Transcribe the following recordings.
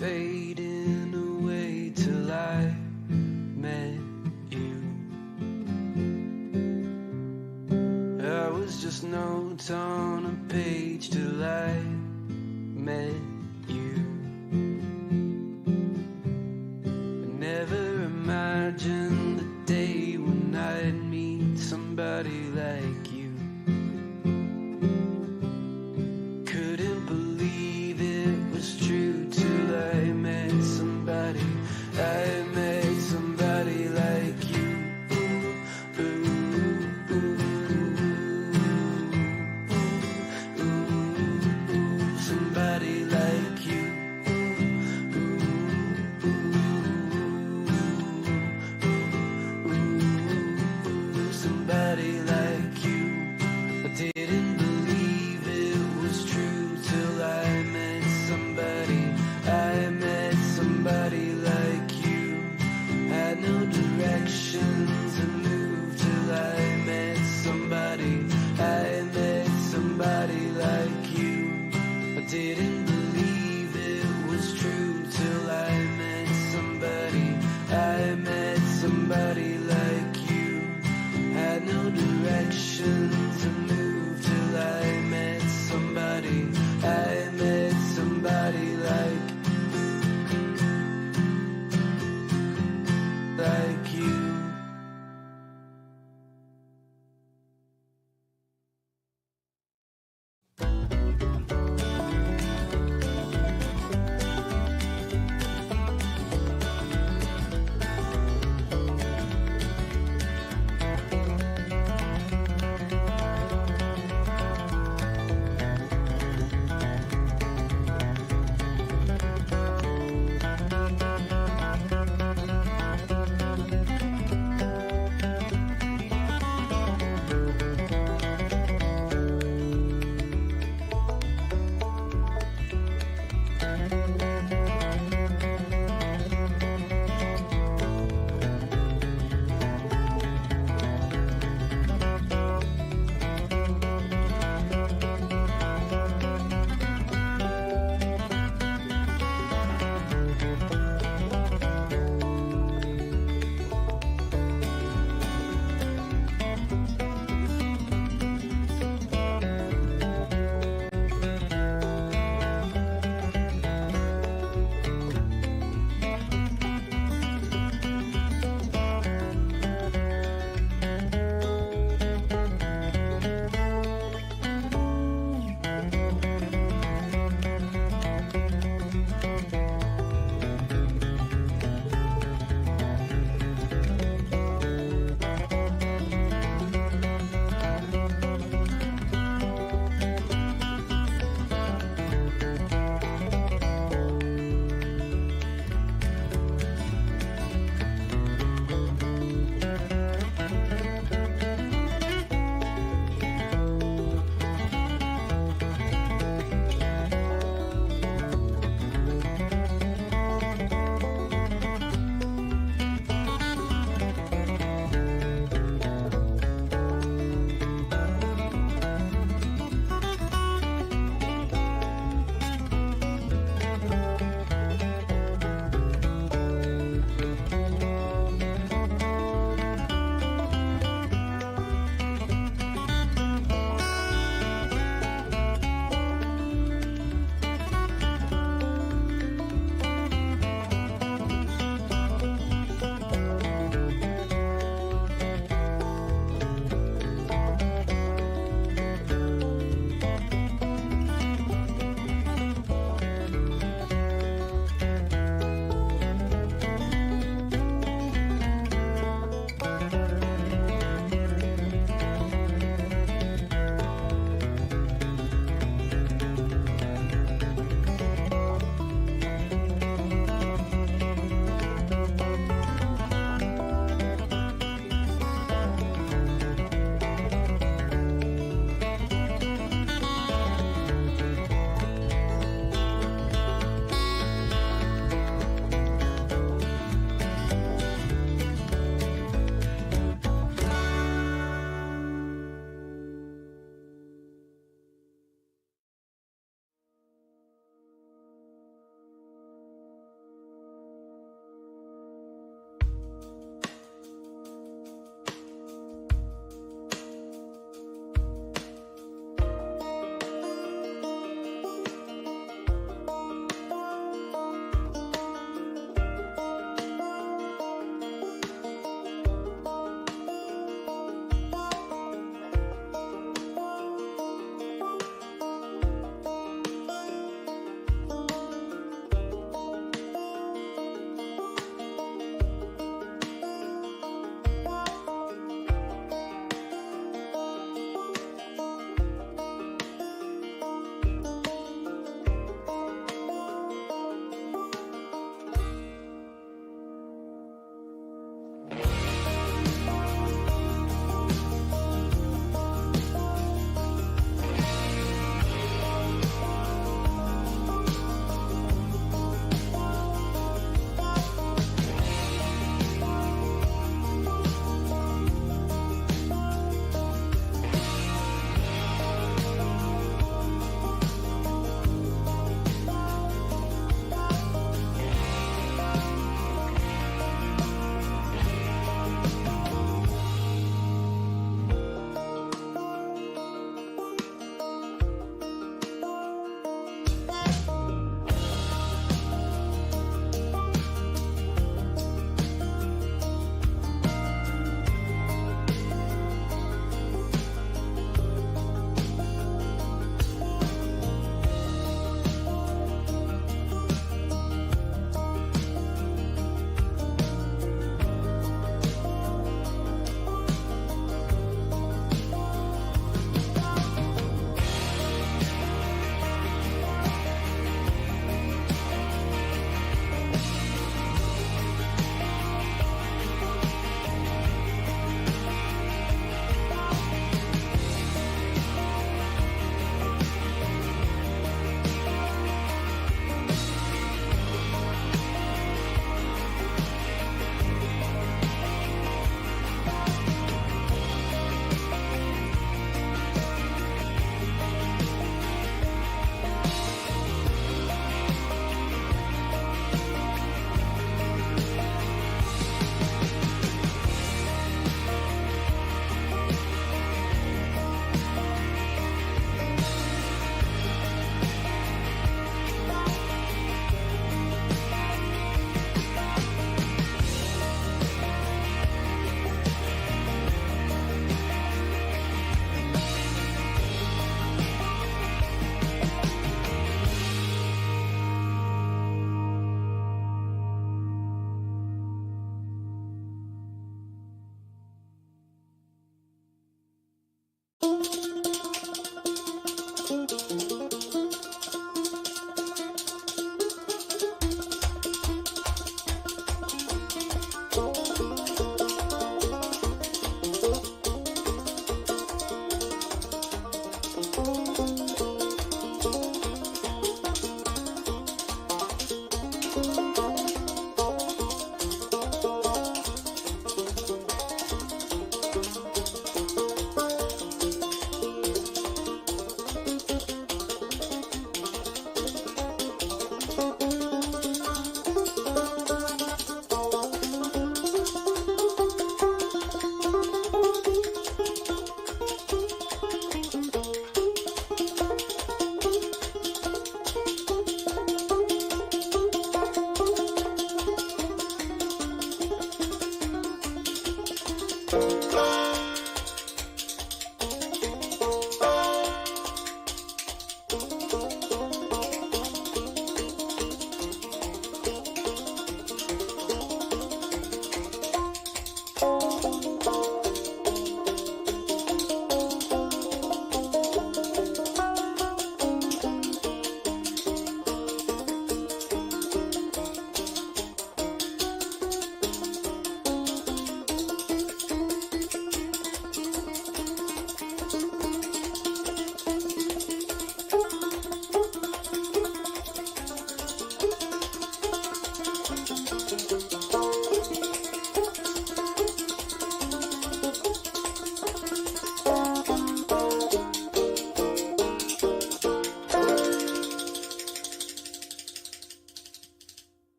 fading away till I met you. I was just notes on a page till I met you. I never imagined the day when I'd meet somebody like you. Couldn't believe it was true till I met somebody. I met somebody like you. Ooh, ooh, ooh, ooh, ooh, somebody like you. Ooh, ooh, ooh, somebody like you. I didn't believe it was true till I met somebody. I met somebody like you. Had no directions and moved till I met somebody. I met somebody like you. I didn't believe it was true till I met somebody. I met somebody like you. Had no directions and moved till I met somebody. I met somebody like you.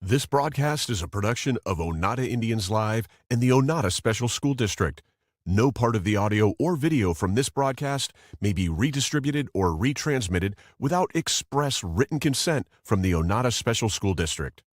This broadcast is a production of Oneida Indians Live and the Oneida Special School District. No part of the audio or video from this broadcast may be redistributed or retransmitted without express written consent from the Oneida Special School District.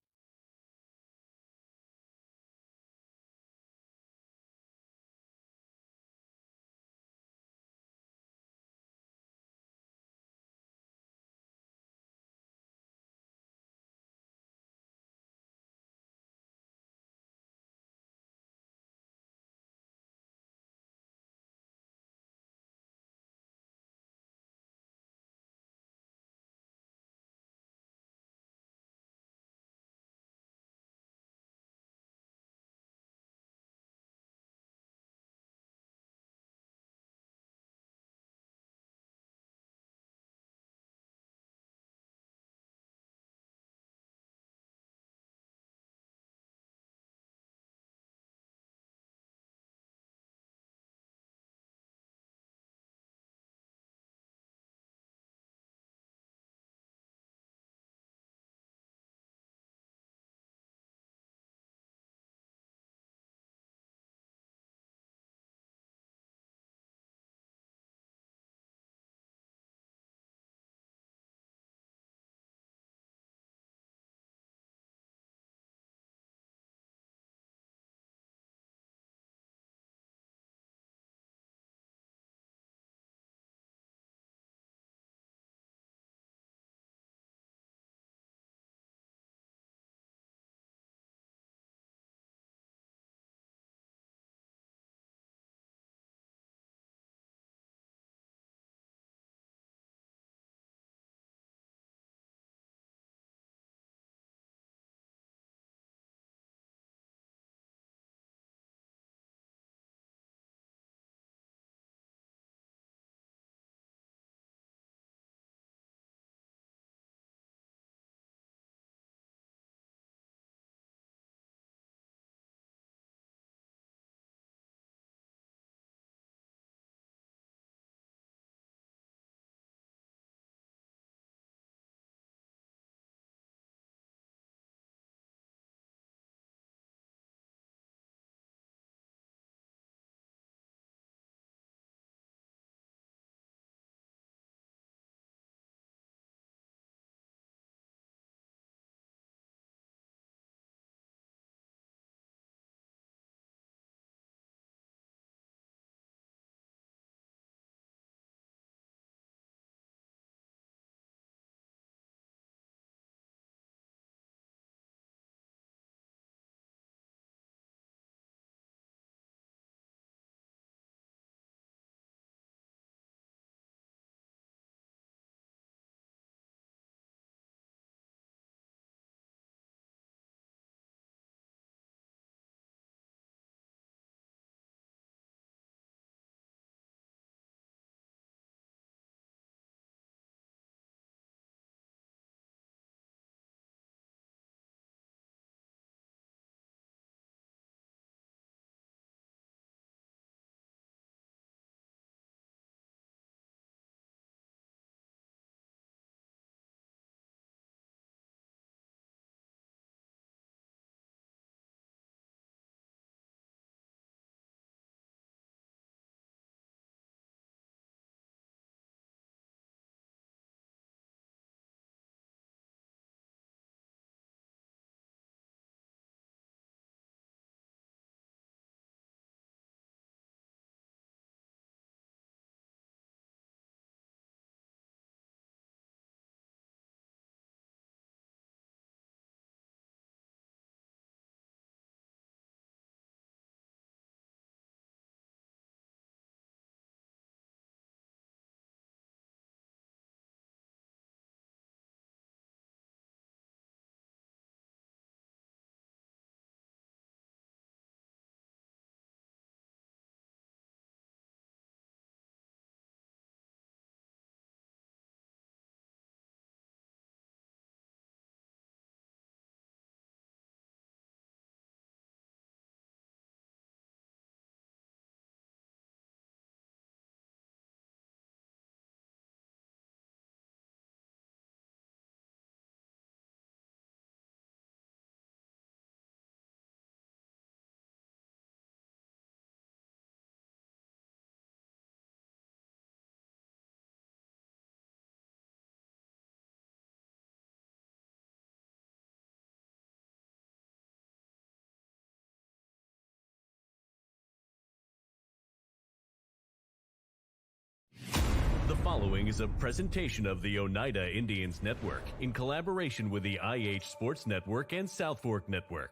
following is a presentation of the Oneida Indians Network in collaboration with the IH Sports Network and South Fork Network.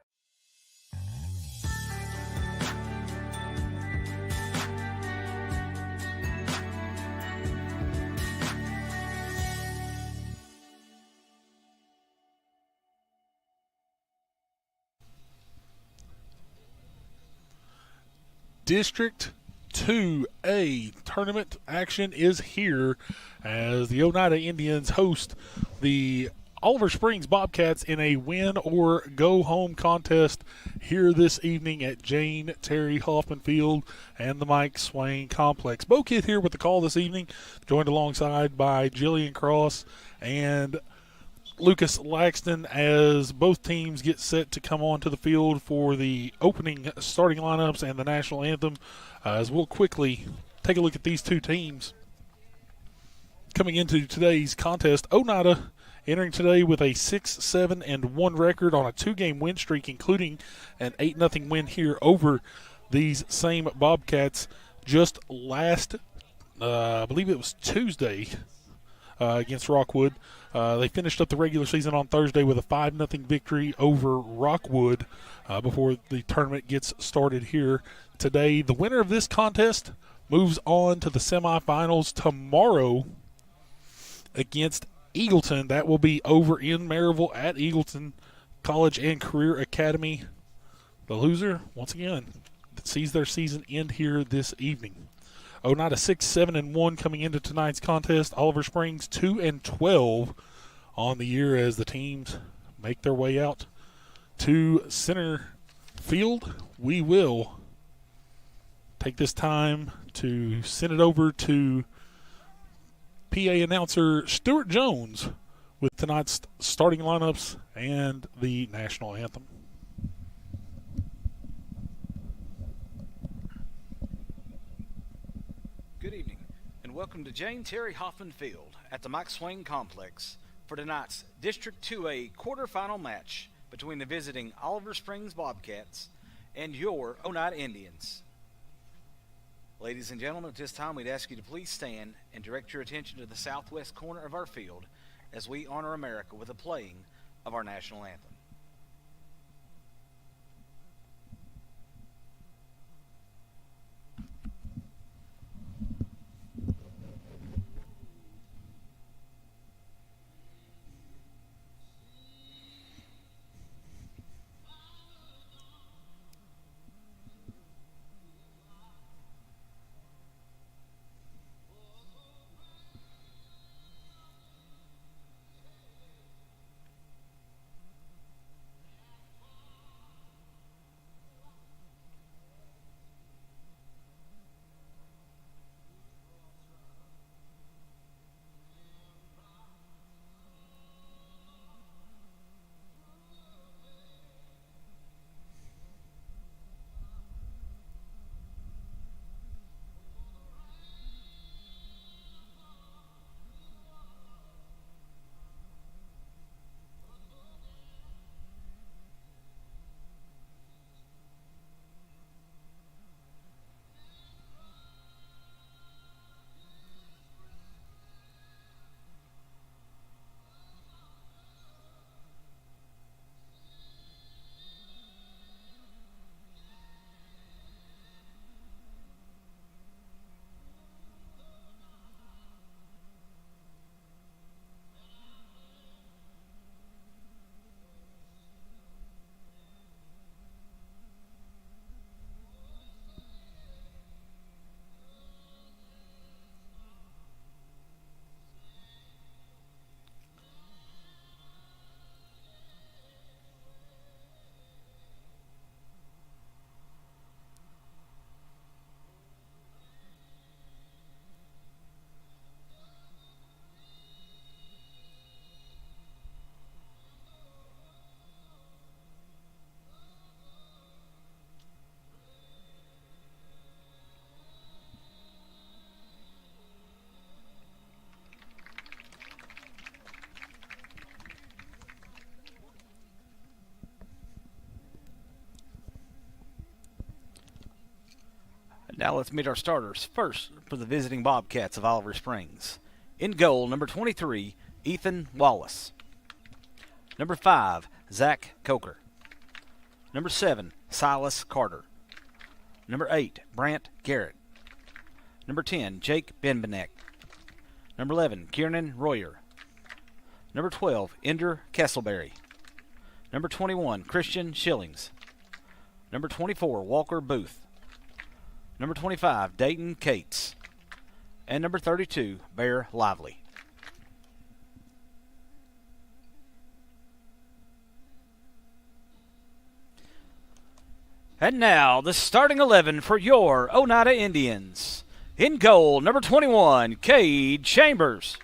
District 2A tournament action is here as the Oneida Indians host the Oliver Springs Bobcats in a win or go home contest here this evening at Jane Terry Hoffman Field and the Mike Swain Complex. Bo Kid here with the call this evening, joined alongside by Jillian Cross and Lucas Laxton as both teams get set to come onto the field for the opening starting lineups and the national anthem. As we'll quickly take a look at these two teams coming into today's contest. Oneida entering today with a 6-7-1 record on a 2-game win streak, including an 8-0 win here over these same Bobcats just last, I believe it was Tuesday, against Rockwood. They finished up the regular season on Thursday with a 5-0 victory over Rockwood before the tournament gets started here today. The winner of this contest moves on to the semifinals tomorrow against Eagleton. That will be over in Maryville at Eagleton College and Career Academy. The loser, once again, sees their season end here this evening. Oneida 6-7-1 coming into tonight's contest. Oliver Springs 2-12 on the year as the teams make their way out to center field. We will take this time to send it over to PA announcer Stuart Jones with tonight's starting lineups and the national anthem. Good evening, and welcome to Jane Terry Hoffman Field at the Mike Swain Complex for tonight's District 2A quarterfinal match between the visiting Oliver Springs Bobcats and your Oneida Indians. Ladies and gentlemen, at this time we'd ask you to please stand and direct your attention to the southwest corner of our field as we honor America with the playing of our national anthem. Now let's meet our starters. First, for the visiting Bobcats of Oliver Springs, In goal, number 23, Ethan Wallace. Number 5, Zach Coker. Number 7, Silas Carter. Number 8, Brant Garrett. Number 10, Jake Benbenek. Number 11, Kieran Royer. Number 12, Ender Kesselberry. Number 21, Christian Schillings. Number 24, Walker Booth. Number 25, Dayton Cates. And number 32, Bear Lively. And now, the starting 11 for your Oneida Indians. In goal, number 21, Cade Chambers.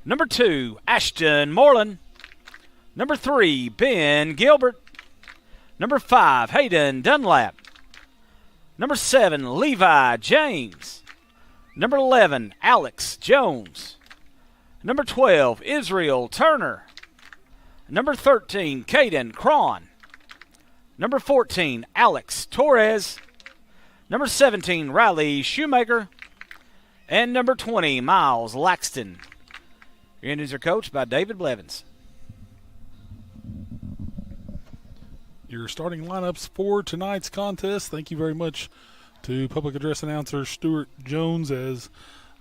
Number 2, Ashton Moreland. Number 3, Ben Gilbert. Number 5, Hayden Dunlap. Number 7, Levi James. Number 11, Alex Jones. Number 12, Israel Turner. Number 13, Caden Cron. Number 14, Alex Torres. Number 17, Riley Shoemaker. And number 20, Miles Laxton. Your Indians are coached by David Blevins. Your starting lineups for tonight's contest. Thank you very much to public address announcer Stuart Jones. As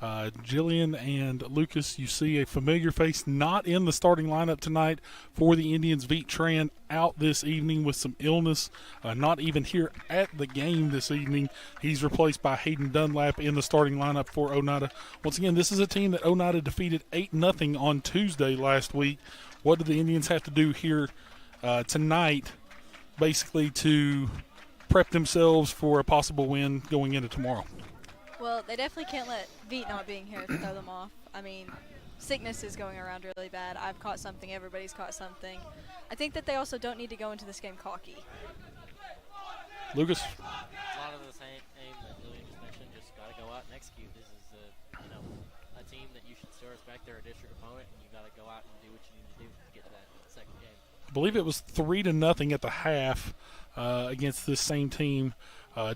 Jillian and Lucas, you see a familiar face not in the starting lineup tonight for the Indians. Veet Tran out this evening with some illness, not even here at the game this evening. He's replaced by Hayden Dunlap in the starting lineup for Oneida. Once again, this is a team that Oneida defeated 8-0 on Tuesday last week. What do the Indians have to do here tonight, basically, to prep themselves for a possible win going into tomorrow? Well, they definitely can't let Veet not being here throw them off. I mean, sickness is going around really bad. I've caught something. Everybody's caught something. I think that they also don't need to go into this game cocky. Lucas? A lot of the same aim that Julian just mentioned. Just got to go out and execute. This is a team that you should still respect. They're a district opponent, and you got to go out and do what you need to do to get to that second game. I believe it was 3-0 at the half against this same team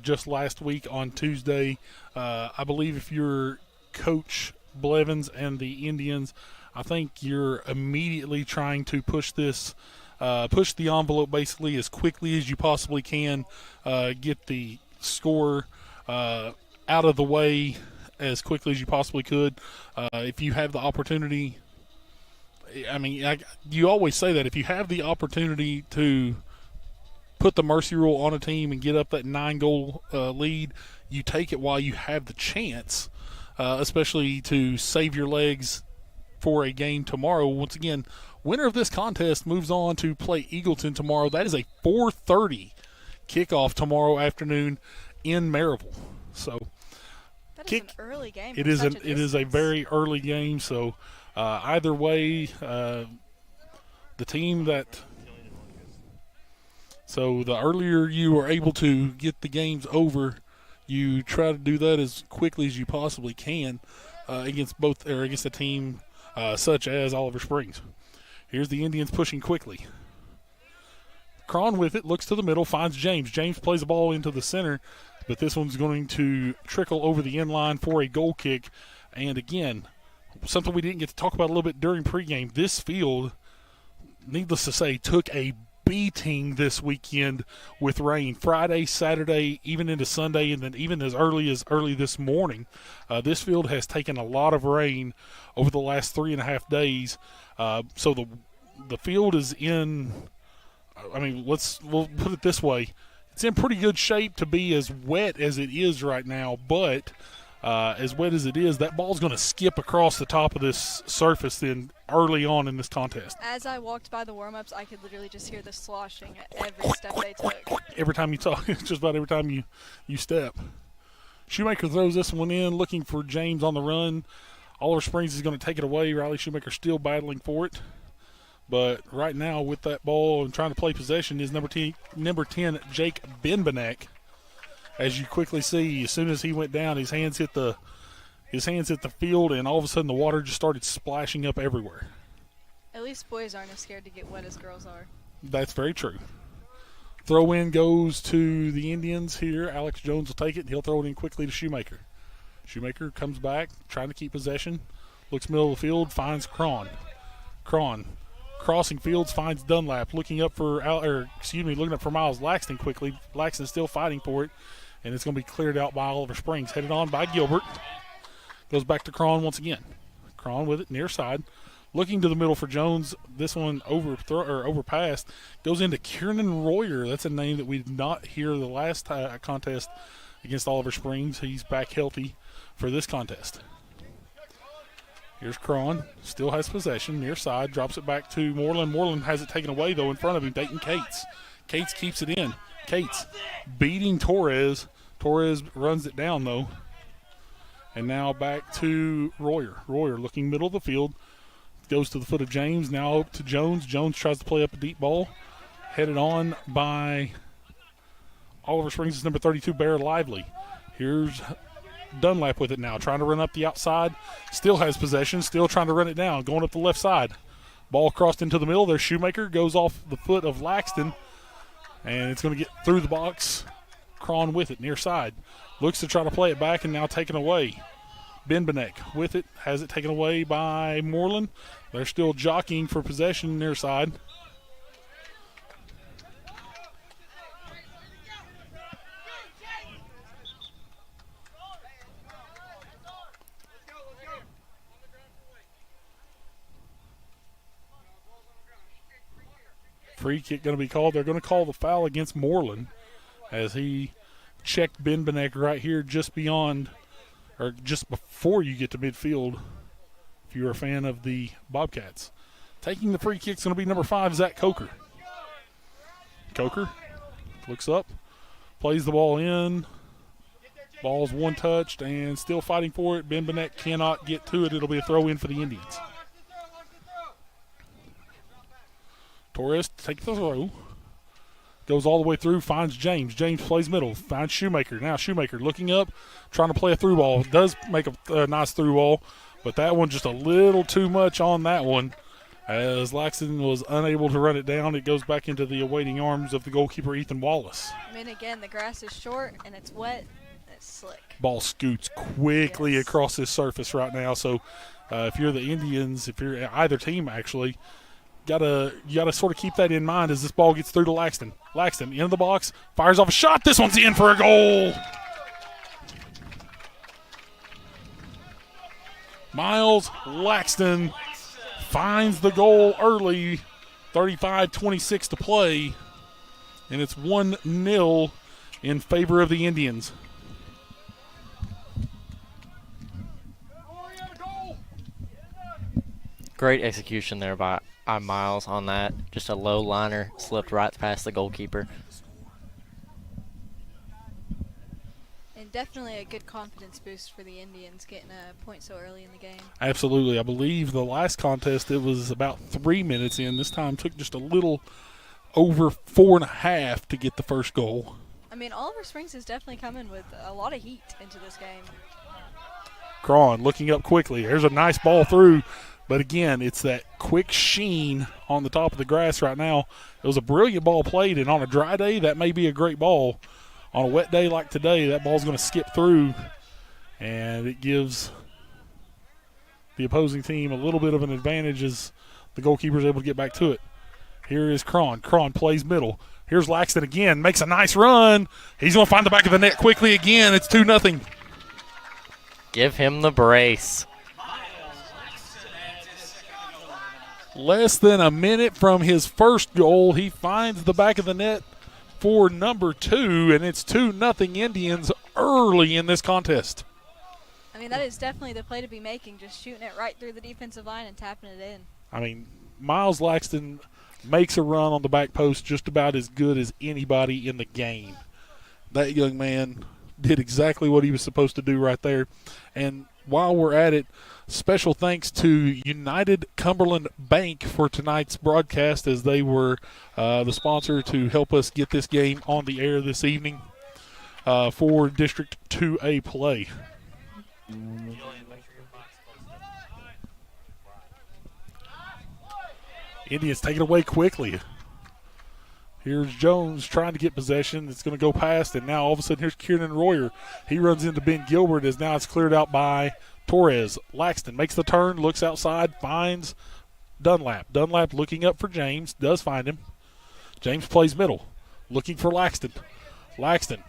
just last week on Tuesday. I believe if you're Coach Blevins and the Indians, I think you're immediately trying to push this, push the envelope basically as quickly as you possibly can, get the score out of the way as quickly as you possibly could. If you have the opportunity, I mean, you always say that if you have the opportunity to put the mercy rule on a team and get up that 9-goal lead, you take it while you have the chance, especially to save your legs for a game tomorrow. Once again, winner of this contest moves on to play Eagleton tomorrow. That is a 4:30 kickoff tomorrow afternoon in Maryville. So that is an early game. It is a very early game. So either way, the team that. So the earlier you are able to get the games over, you try to do that as quickly as you possibly can against a team such as Oliver Springs. Here's the Indians pushing quickly. Cron with it, looks to the middle, finds James. James plays the ball into the center, but this one's going to trickle over the end line for a goal kick. And again, something we didn't get to talk about a little bit during pregame. This field, needless to say, took a beating this weekend with rain. Friday, Saturday, even into Sunday, and then even as early this morning. This field has taken a lot of rain over the last 3.5 days. So the field is in, I mean, we'll put it this way. It's in pretty good shape to be as wet as it is right now, but as wet as it is, that ball's going to skip across the top of this surface then early on in this contest. As I walked by the warm-ups, I could literally just hear the sloshing at every step they took. Every time you talk, just about every time you step. Shoemaker throws this one in, looking for James on the run. Oliver Springs is going to take it away. Riley Shoemaker still battling for it. But right now with that ball and trying to play possession is number 10, Jake Benbenek. As you quickly see, as soon as he went down, his hands hit the field, and all of a sudden the water just started splashing up everywhere. At least boys aren't as scared to get wet as girls are. That's very true. Throw in goes to the Indians here. Alex Jones will take it, and he'll throw it in quickly to Shoemaker. Shoemaker comes back, trying to keep possession. Looks middle of the field, finds Cron. Cron crossing fields, finds Dunlap. Looking up for Miles Laxton quickly. Laxton still fighting for it, and it's going to be cleared out by Oliver Springs. Headed on by Gilbert. Goes back to Cron once again. Cron with it near side. Looking to the middle for Jones. This one overpassed. Goes into Kiernan Royer. That's a name that we did not hear the last contest against Oliver Springs. He's back healthy for this contest. Here's Cron. Still has possession. Near side. Drops it back to Moreland. Moreland has it taken away, though, in front of him. Dayton Cates. Cates keeps it in. Cates beating Torres. Torres runs it down, though. And now back to Royer. Royer looking middle of the field. Goes to the foot of James. Now up to Jones. Jones tries to play up a deep ball. Headed on by Oliver Springs' number 32, Bear Lively. Here's Dunlap with it now. Trying to run up the outside. Still has possession. Still trying to run it down. Going up the left side. Ball crossed into the middle. There's Shoemaker. Goes off the foot of Laxton. And it's going to get through the box. Cron with it near side. Looks to try to play it back and now taken away. Benbenek with it. Has it taken away by Moreland. They're still jockeying for possession near side. Free kick going to be called. They're going to call the foul against Moreland as he checked Benbenek right here just beyond or just before you get to midfield if you're a fan of the Bobcats. Taking the free kick is going to be number 5, Zach Coker. Coker looks up, plays the ball in. Ball's one touched and still fighting for it. Benbenek cannot get to it. It'll be a throw in for the Indians. Torres takes the throw. Goes all the way through, finds James. James plays middle, finds Shoemaker. Now Shoemaker looking up, trying to play a through ball. Does make a nice through ball, but that one just a little too much on that one. As Laxton was unable to run it down, it goes back into the awaiting arms of the goalkeeper, Ethan Wallace. I mean, again, the grass is short and it's wet and it's slick. Ball scoots quickly across this surface right now. So if you're the Indians, if you're either team actually, you gotta sort of keep that in mind as this ball gets through to Laxton. Laxton into the box, fires off a shot. This one's in for a goal. Miles Laxton finds the goal early. 35-26 to play, and it's 1-0 in favor of the Indians. Great execution there by Miles on that. Just a low liner, slipped right past the goalkeeper. And definitely a good confidence boost for the Indians getting a point so early in the game. Absolutely. I believe the last contest, it was about 3 minutes in. This time took just a little over 4.5 to get the first goal. I mean, Oliver Springs is definitely coming with a lot of heat into this game. Cron looking up quickly. There's a nice ball through. But again, it's that quick sheen on the top of the grass right now. It was a brilliant ball played, and on a dry day, that may be a great ball. On a wet day like today, that ball's going to skip through, and it gives the opposing team a little bit of an advantage as the goalkeeper's able to get back to it. Here is Cron. Cron plays middle. Here's Laxton again, makes a nice run. He's going to find the back of the net quickly again. It's 2-0. Give him the brace. Less than a minute from his first goal, he finds the back of the net for number 2, and it's 2-0 Indians early in this contest. I mean, that is definitely the play to be making, just shooting it right through the defensive line and tapping it in. I mean, Miles Laxton makes a run on the back post just about as good as anybody in the game. That young man did exactly what he was supposed to do right there. And while we're at it, special thanks to United Cumberland Bank for tonight's broadcast, as they were the sponsor to help us get this game on the air this evening for District 2A play. Indians take it away quickly. Here's Jones trying to get possession. It's going to go past, and now all of a sudden here's Kieran Royer. He runs into Ben Gilbert as now it's cleared out by Torres, Laxton makes the turn, looks outside, finds Dunlap. Dunlap looking up for James, does find him. James plays middle, looking for Laxton. Laxton,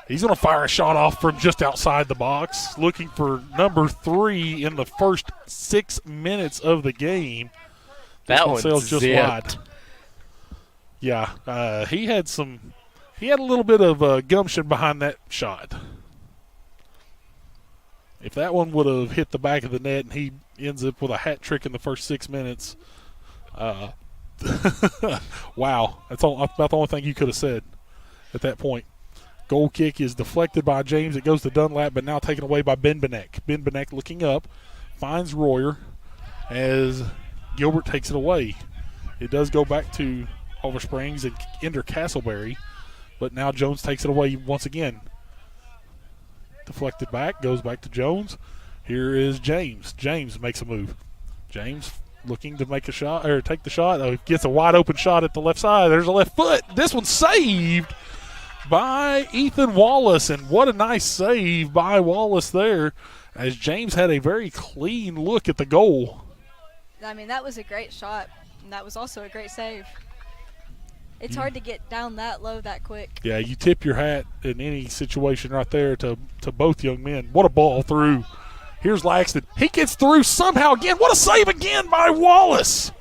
he's going to fire a shot off from just outside the box, looking for number 3 in the first 6 minutes of the game. That one sails just wide. Yeah, he had a little bit of gumption behind that shot. If that one would have hit the back of the net and he ends up with a hat trick in the first 6 minutes, wow, that's about the only thing you could have said at that point. Goal kick is deflected by James. It goes to Dunlap, but now taken away by Ben Benek. Ben Benek looking up, finds Royer as Gilbert takes it away. It does go back to Oliver Springs and enter Castleberry, but now Jones takes it away once again. Deflected back, goes back to Jones. Here is James. James makes a move. James looking to make a shot or take the shot. Oh, he gets a wide open shot at the left side. There's a left foot. This one's saved by Ethan Wallace, and what a nice save by Wallace there, as James had a very clean look at the goal. I mean, that was a great shot, and that was also a great save. It's hard to get down that low that quick. Yeah, you tip your hat in any situation right there to both young men. What a ball through. Here's Laxton. He gets through somehow again. What a save again by Wallace.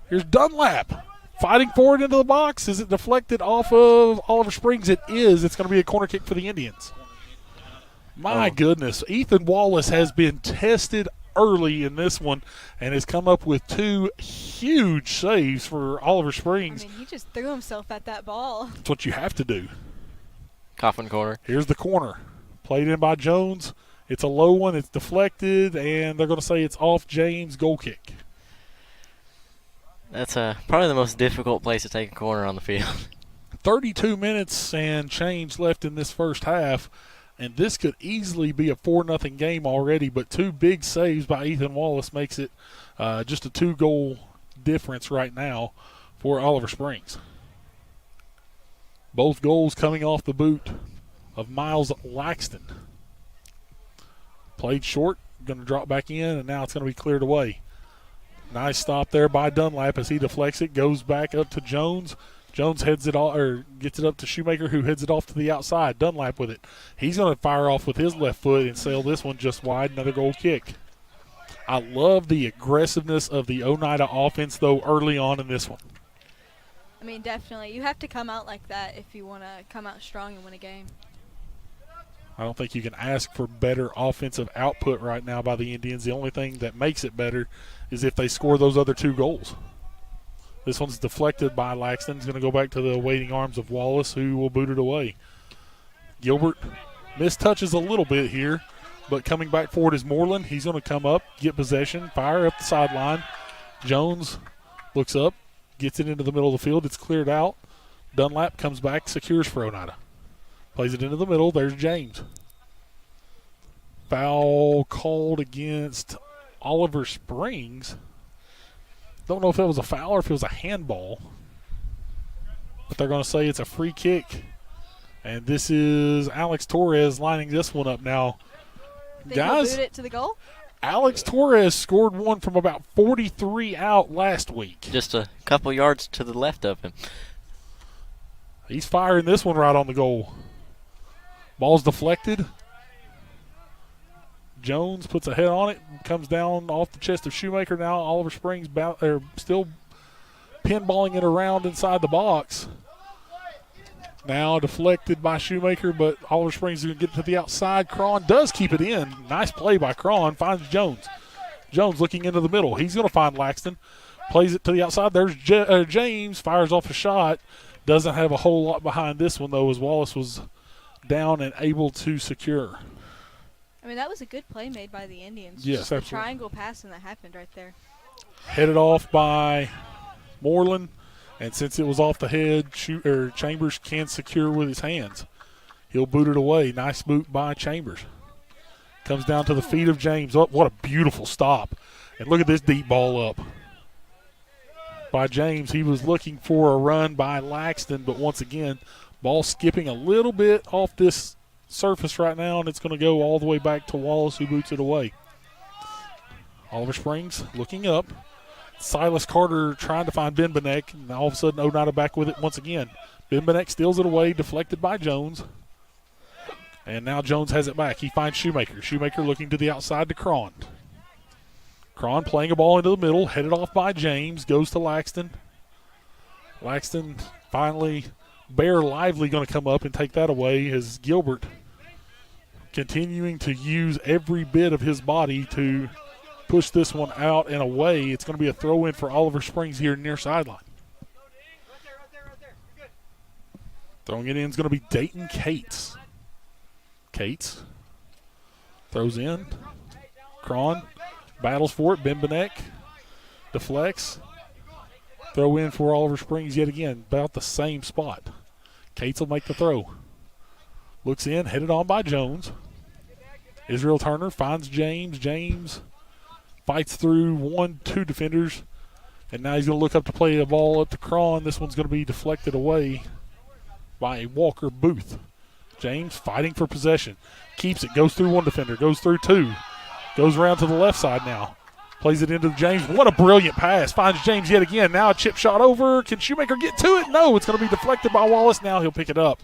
Here's Dunlap fighting forward into the box. Is it deflected off of Oliver Springs? It is. It's going to be a corner kick for the Indians. My goodness. Ethan Wallace has been tested early in this one and has come up with 2 huge saves for Oliver Springs. I mean, he just threw himself at that ball. That's what you have to do. Coffin corner. Here's the corner. Played in by Jones. It's a low one. It's deflected, and they're going to say it's off James. Goal kick. That's probably the most difficult place to take a corner on the field. 32 minutes and change left in this first half, and this could easily be a 4-0 game already, but 2 big saves by Ethan Wallace makes it just a 2-goal difference right now for Oliver Springs. Both goals coming off the boot of Miles Laxton. Played short, going to drop back in, and now it's going to be cleared away. Nice stop there by Dunlap as he deflects it, goes back up to Jones. Jones heads it all, or gets it up to Shoemaker, who heads it off to the outside. Dunlap with it. He's going to fire off with his left foot and sail this one just wide. Another goal kick. I love the aggressiveness of the Oneida offense, though, early on in this one. I mean, definitely. You have to come out like that if you want to come out strong and win a game. I don't think you can ask for better offensive output right now by the Indians. The only thing that makes it better is if they score those other 2 goals. This one's deflected by Laxton. It's going to go back to the waiting arms of Wallace, who will boot it away. Gilbert mistouches a little bit here, but coming back forward is Moreland. He's going to come up, get possession, fire up the sideline. Jones looks up, gets it into the middle of the field. It's cleared out. Dunlap comes back, secures for Oneida. Plays it into the middle. There's James. Foul called against Oliver Springs. Don't know if it was a foul or if it was a handball. But they're going to say it's a free kick. And this is Alex Torres lining this one up now. Think Guys, he'll boot it to the goal? Alex Torres scored one from about 43 out last week. Just a couple yards to the left of him. He's firing this one right on the goal. Ball's deflected. Jones puts a head on it, comes down off the chest of Shoemaker. Now Oliver Springs still pinballing it around inside the box. Now deflected by Shoemaker, but Oliver Springs is going to get to the outside. Cron does keep it in. Nice play by Cron. Finds Jones. Jones looking into the middle. He's going to find Laxton. Plays it to the outside. There's James. Fires off a shot. Doesn't have a whole lot behind this one, though, as Wallace was down and able to secure. I mean, that was a good play made by the Indians. Yes, Just the absolutely. triangle passing that happened right there. Headed off by Moreland, and since it was off the head, Chambers can secure with his hands. He'll boot it away. Nice boot by Chambers. Comes down to the feet of James. Oh, what a beautiful stop. And look at this deep ball up by James. He was looking for a run by Laxton, but once again, ball skipping a little bit off this surface right now, and it's going to go all the way back to Wallace, who boots it away. Oliver Springs looking up. Silas Carter trying to find Ben Benek, and all of a sudden Oneida back with it once again. Ben Benek steals it away, deflected by Jones. And now Jones has it back. He finds Shoemaker. Shoemaker looking to the outside to Cron. Cron playing a ball into the middle, headed off by James, goes to Laxton. Laxton finally, Bear Lively going to come up and take that away as Gilbert continuing to use every bit of his body to push this one out and away. It's going to be a throw in for Oliver Springs here near sideline. Throwing it in is going to be Dayton Cates. Cates throws in. Cron battles for it. Bimbenek deflects. Throw in for Oliver Springs yet again. About the same spot. Cates will make the throw. Looks in, headed on by Jones. Israel Turner finds James. James fights through 1-2 defenders. And now he's going to look up to play the ball up to Cron. This one's going to be deflected away by Walker Booth. James fighting for possession. Keeps it. Goes through one defender. Goes through two. Goes around to the left side now. Plays it into James. What a brilliant pass. Finds James yet again. Now a chip shot over. Can Shoemaker get to it? No, it's going to be deflected by Wallace. Now he'll pick it up.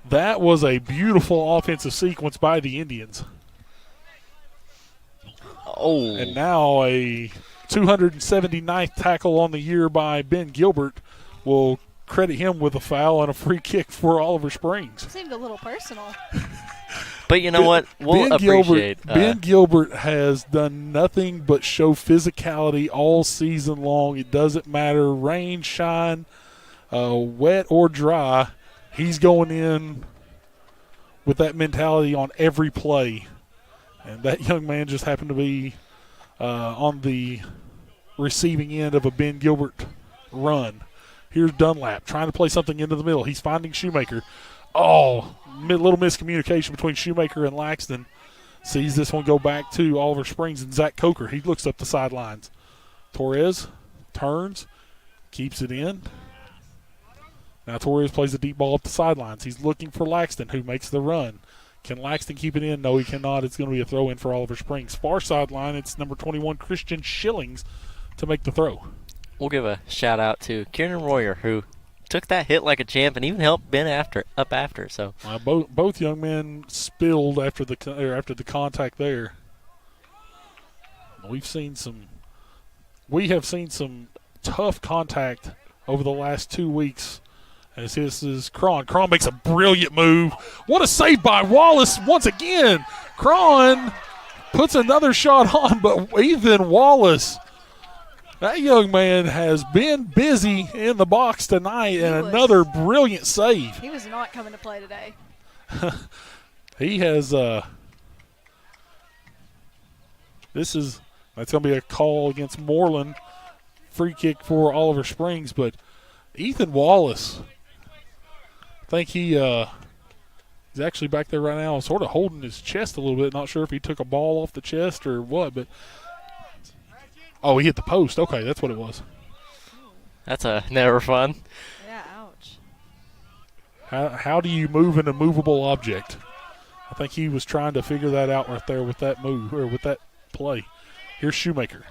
That was a beautiful offensive sequence by the Indians. Oh. And now a 279th tackle on the year by Ben Gilbert will credit him with a foul and a free kick for Oliver Springs. Seemed a little personal. But you know what? We'll appreciate. Ben Gilbert has done nothing but show physicality all season long. It doesn't matter, rain, shine, wet or dry. He's going in with that mentality on every play. And that young man just happened to be on the receiving end of a Ben Gilbert run. Here's Dunlap trying to play something into the middle. He's finding Shoemaker. Oh, little miscommunication between Shoemaker and Laxton. Sees this one go back to Oliver Springs and Zach Coker. He looks up the sidelines. Torres turns, keeps it in. Now Torres plays a deep ball up the sidelines. He's looking for Laxton, who makes the run. Can Laxton keep it in? No, he cannot. It's going to be a throw in for Oliver Springs. Far sideline, it's number 21, Christian Schillings, to make the throw. We'll give a shout out to Kieran Royer, who took that hit like a champ and even helped Ben up after. So both young men spilled after the contact there. We have seen some tough contact over the last 2 weeks. As this is Cron. Cron makes a brilliant move. What a save by Wallace once again. Cron puts another shot on, but Ethan Wallace, that young man has been busy in the box tonight, and another brilliant save. He was not coming to play today. He has that's going to be a call against Moreland. Free kick for Oliver Springs, but Ethan Wallace, I think he's actually back there right now, sort of holding his chest a little bit. Not sure if he took a ball off the chest or what, but he hit the post. Okay, that's what it was. That's never fun. Yeah, ouch. How do you move an immovable object? I think he was trying to figure that out right there with that move, or with that play. Here's Shoemaker.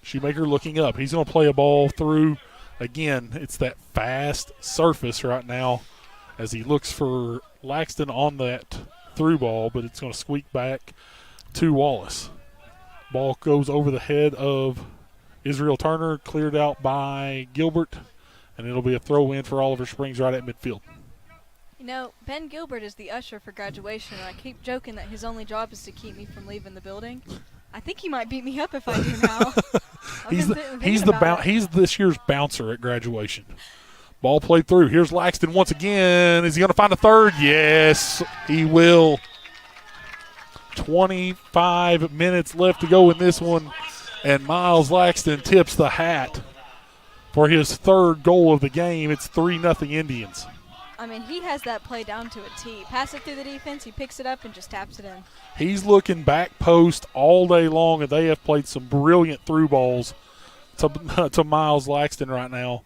Shoemaker looking up. He's going to play a ball through. Again, it's that fast surface right now as he looks for Laxton on that through ball, but it's going to squeak back to Wallace. Ball goes over the head of Israel Turner, cleared out by Gilbert, and it'll be a throw in for Oliver Springs right at midfield. You know, Ben Gilbert is the usher for graduation, and I keep joking that his only job is to keep me from leaving the building. I think he might beat me up if I do now. He's this year's bouncer at graduation. Ball played through. Here's Laxton once again. Is he going to find a third? Yes, he will. 25 minutes left to go in this one, and Miles Laxton tips the hat for his third goal of the game. It's 3-0 Indians. I mean, he has that play down to a T. Pass it through the defense, he picks it up and just taps it in. He's looking back post all day long, and they have played some brilliant through balls to Miles Laxton right now.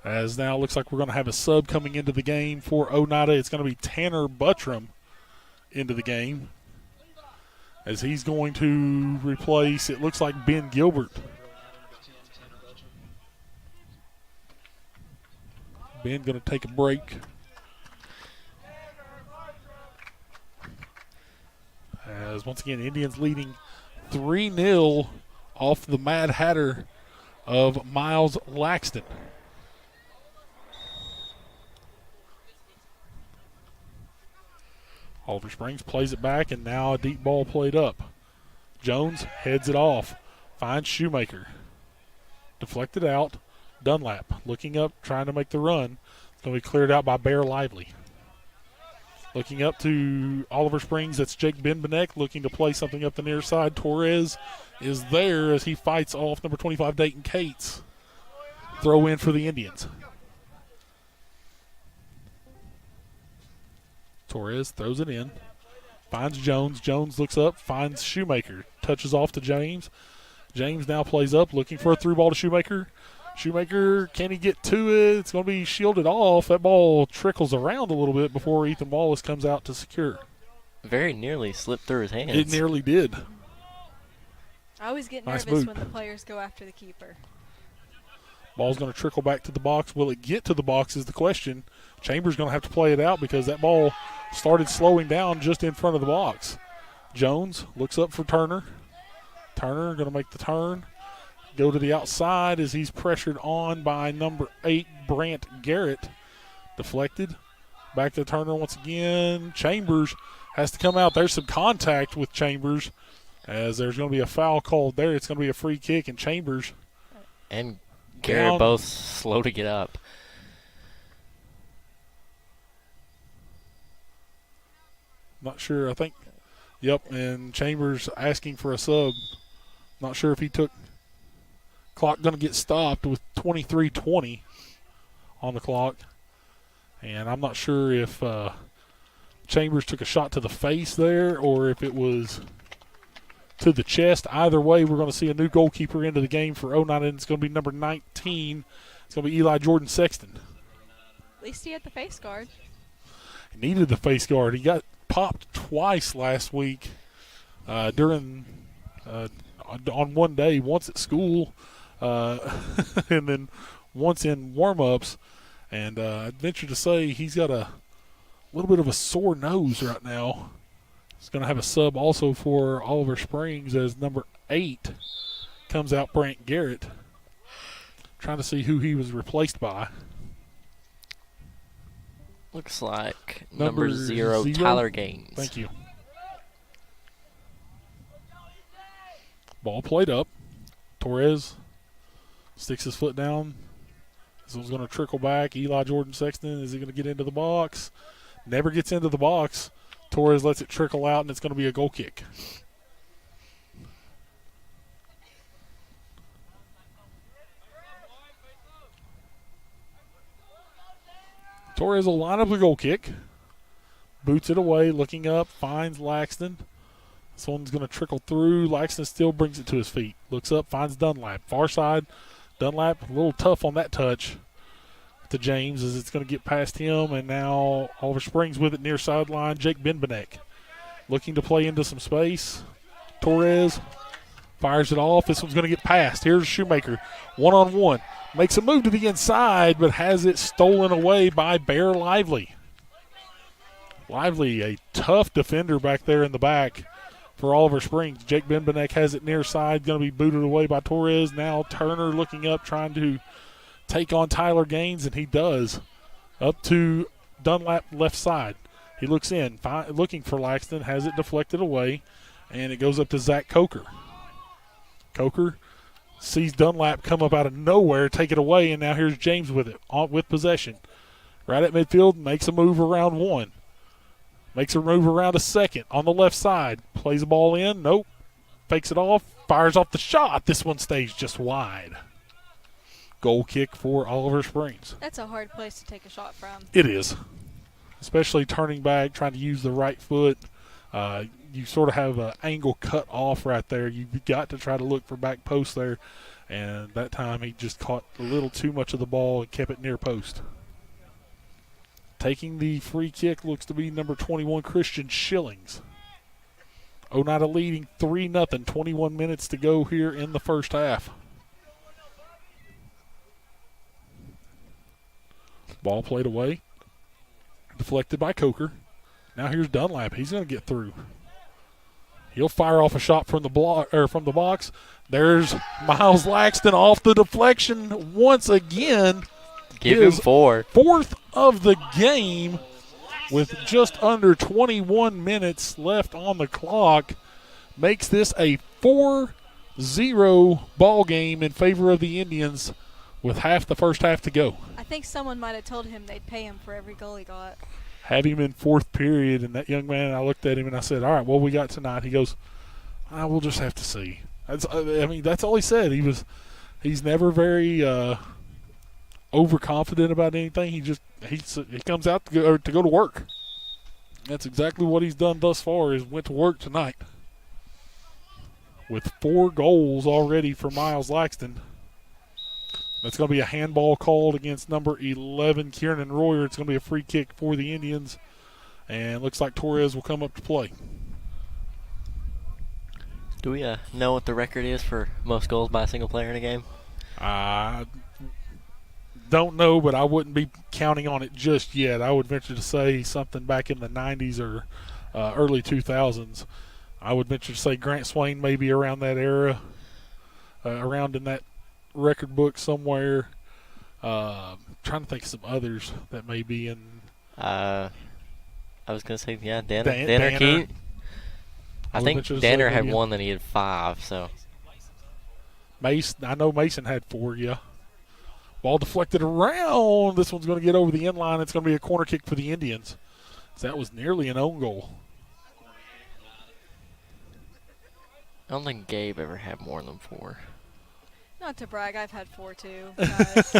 As now it looks like we're going to have a sub coming into the game for Oneida. It's going to be Tanner Buttram into the game, as he's going to replace, it looks like, Ben Gilbert. Ben going to take a break. As once again, Indians leading 3-0 off the Mad Hatter of Miles Laxton. Oliver Springs plays it back, and now a deep ball played up. Jones heads it off, finds Shoemaker. Deflected out. Dunlap looking up, trying to make the run. It's going to be cleared out by Bear Lively. Looking up to Oliver Springs, that's Jake Benbenek looking to play something up the near side. Torres is there as he fights off number 25, Dayton Cates. Throw in for the Indians. Torres throws it in, finds Jones. Jones looks up, finds Shoemaker, touches off to James. James now plays up, looking for a through ball to Shoemaker. Shoemaker, can he get to it? It's going to be shielded off. That ball trickles around a little bit before Ethan Wallace comes out to secure. Very nearly slipped through his hands. It nearly did. I always get Nice nervous boot. when the players go after the keeper. Ball's going to trickle back to the box. Will it get to the box is the question. Chambers going to have to play it out because that ball started slowing down just in front of the box. Jones looks up for Turner. Turner going to make the turn. Go to the outside as he's pressured on by number 8, Brant Garrett. Deflected. Back to Turner once again. Chambers has to come out. There's some contact with Chambers as there's going to be a foul called there. It's going to be a free kick, and Chambers And Garrett down. both slow to get up. Not sure. I think, yep, and Chambers asking for a sub. Not sure if he took. Clock going to get stopped with 23:20 on the clock. And I'm not sure if Chambers took a shot to the face there or if it was to the chest. Either way, we're going to see a new goalkeeper into the game for Oneida, and it's going to be number 19. It's going to be Eli Jordan Sexton. At least he had the face guard. He needed the face guard. He got popped twice last week on one day, once at school and then once in warm-ups. And I'd venture to say he's got a little bit of a sore nose right now. He's going to have a sub also for Oliver Springs as number 8 comes out, Brant Garrett. Trying to see who he was replaced by. Looks like Number number 0, zero? Tyler Gaines. Thank you. Ball played up. Torres sticks his foot down. This one's going to trickle back. Eli Jordan Sexton, is he going to get into the box? Never gets into the box. Torres lets it trickle out, and it's going to be a goal kick. Torres will line up the goal kick. Boots it away, looking up, finds Laxton. This one's going to trickle through. Laxton still brings it to his feet. Looks up, finds Dunlap. Far side, Dunlap a little tough on that touch to James as it's going to get past him. And now Oliver Springs with it near sideline. Jake Benbenek looking to play into some space. Torres fires it off. This one's going to get past. Here's Shoemaker, one-on-one. Makes a move to the inside, but has it stolen away by Bear Lively. Lively, a tough defender back there in the back for Oliver Springs. Jake Benbenek has it near side, going to be booted away by Torres. Now Turner looking up, trying to take on Tyler Gaines, and he does. Up to Dunlap left side. He looks in, looking for Laxton, has it deflected away, and it goes up to Zach Coker. Coker sees Dunlap come up out of nowhere, take it away, and now here's James with it, with possession. Right at midfield, makes a move around one. Makes a move around a second on the left side. Plays the ball in. Nope. Fakes it off. Fires off the shot. This one stays just wide. Goal kick for Oliver Springs. That's a hard place to take a shot from. It is. Especially turning back, trying to use the right foot. You sort of have an angle cut off right there. You've got to try to look for back post there. And that time he just caught a little too much of the ball and kept it near post. Taking the free kick looks to be number 21, Christian Schillings. Oneida leading 3-0, 21 minutes to go here in the first half. Ball played away. Deflected by Coker. Now here's Dunlap. He's going to get through. He'll fire off a shot from the box. There's Miles Laxton off the deflection once again. Give him 4. Fourth of the game with just under 21 minutes left on the clock. Makes this a 4-0 ball game in favor of the Indians with half the first half to go. I think someone might have told him they'd pay him for every goal he got. Had him in fourth period, and that young man, I looked at him and I said, all right, what we got tonight? He goes, we'll just have to see. That's all he said. He's never very overconfident about anything. He comes out to go to work. That's exactly what he's done thus far, is went to work tonight. With 4 goals already for Miles Laxton. That's going to be a handball called against number 11, Kieran Royer. It's going to be a free kick for the Indians. And looks like Torres will come up to play. Do we know what the record is for most goals by a single player in a game? I don't know, but I wouldn't be counting on it just yet. I would venture to say something back in the 90s or early 2000s. I would venture to say Grant Swain maybe around that era, around in that record book somewhere. Trying to think of some others that may be in. I was going to say, yeah, Danner. Danner. I think Danner had 1 and he had 5. So I know Mason had 4. Yeah. Ball deflected around. This one's going to get over the end line. It's going to be a corner kick for the Indians. So that was nearly an own goal. I don't think Gabe ever had more than 4. Not to brag, I've had 4 too, guys.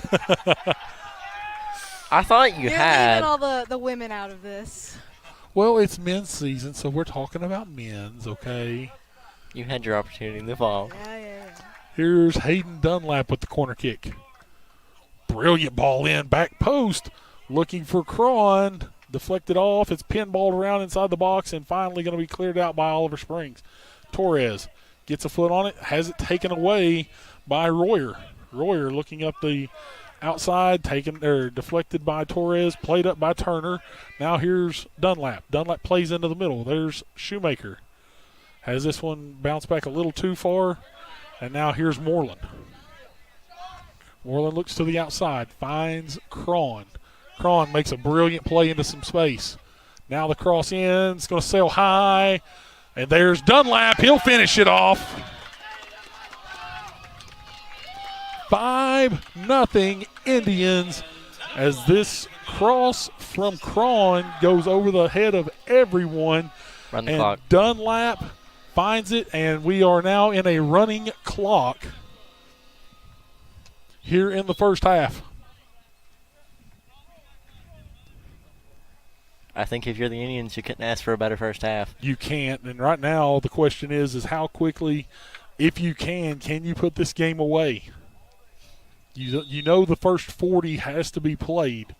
I thought you You're had. leaving all the women out of this. Well, it's men's season, so we're talking about men's, okay? You had your opportunity in the fall. Yeah. Here's Hayden Dunlap with the corner kick. Brilliant ball in, back post. Looking for Cron. Deflected off. It's pinballed around inside the box and finally going to be cleared out by Oliver Springs. Torres gets a foot on it, has it taken away by Royer. Royer looking up the outside, deflected by Torres, played up by Turner. Now here's Dunlap. Dunlap plays into the middle. There's Shoemaker. Has this one bounced back a little too far, and now here's Moreland. Moreland looks to the outside, finds Cron. Cron makes a brilliant play into some space. Now the cross in, it's going to sail high, and there's Dunlap. He'll finish it off. 5-0 Indians as this cross from Cron goes over the head of everyone. Run the and clock. Dunlap finds it, and we are now in a running clock here in the first half. I think if you're the Indians, you couldn't ask for a better first half. You can't, and right now the question is how quickly, if you can you put this game away? You know the first 40 has to be played,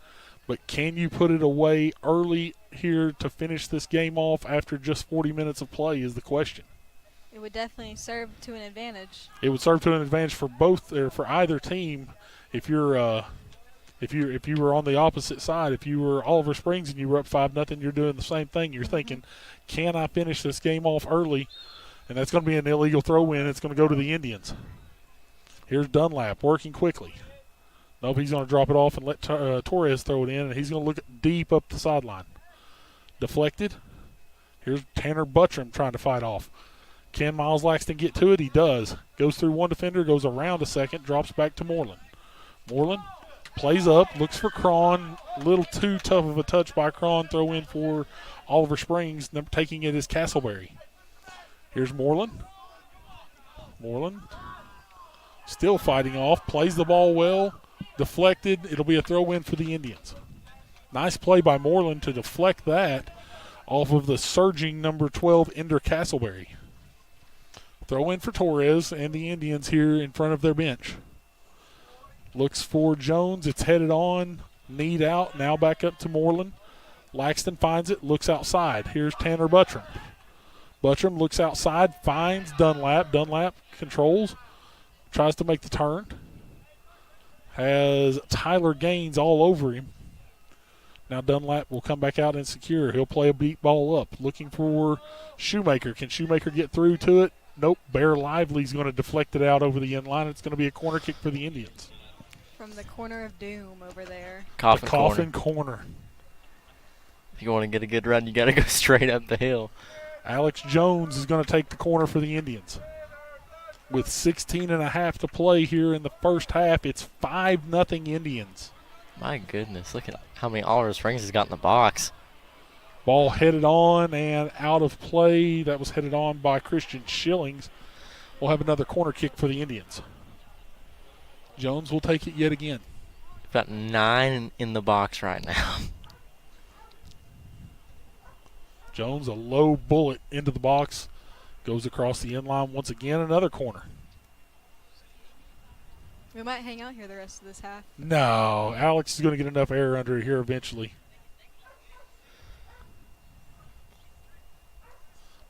but can you put it away early here to finish this game off after just 40 minutes of play is the question. It would definitely serve to an advantage. It would serve to an advantage for both, or for either team. If you were on the opposite side, if you were Oliver Springs and you were up 5-0, you're doing the same thing. You're thinking, can I finish this game off early? And that's going to be an illegal throw-in. It's going to go to the Indians. Here's Dunlap working quickly. Nope, he's going to drop it off and let Torres throw it in, and he's going to look deep up the sideline. Deflected. Here's Tanner Buttram trying to fight off. Can Miles Laxton get to it? He does. Goes through one defender, goes around a second, drops back to Moreland. Moreland plays up, looks for Cron. A little too tough of a touch by Cron. Throw in for Oliver Springs. Taking it is Castleberry. Here's Moreland. Moreland still fighting off. Plays the ball well. Deflected. It'll be a throw-in for the Indians. Nice play by Moreland to deflect that off of the surging number 12, Ender Castleberry. Throw in for Torres and the Indians here in front of their bench. Looks for Jones. It's headed on. Need out, now back up to Moreland. Laxton finds it, looks outside. Here's Tanner Buttram. Buttram looks outside, finds Dunlap. Dunlap controls, tries to make the turn. Has Tyler Gaines all over him. Now Dunlap will come back out and secure. He'll play a beat ball up, looking for Shoemaker. Can Shoemaker get through to it? Nope. Bear Lively's going to deflect it out over the end line. It's going to be a corner kick for the Indians. From the corner of doom over there. Coffin corner. If you want to get a good run, you got to go straight up the hill. Alex Jones is going to take the corner for the Indians. With 16.5 to play here in the first half, it's 5-0 Indians. My goodness, look at how many Oliver Springs has got in the box. Ball headed on and out of play. That was headed on by Christian Schillings. We'll have another corner kick for the Indians. Jones will take it yet again. We've got 9 in the box right now. Jones, a low bullet into the box. Goes across the end line once again. Another corner. We might hang out here the rest of this half. No, Alex is going to get enough air under it here eventually.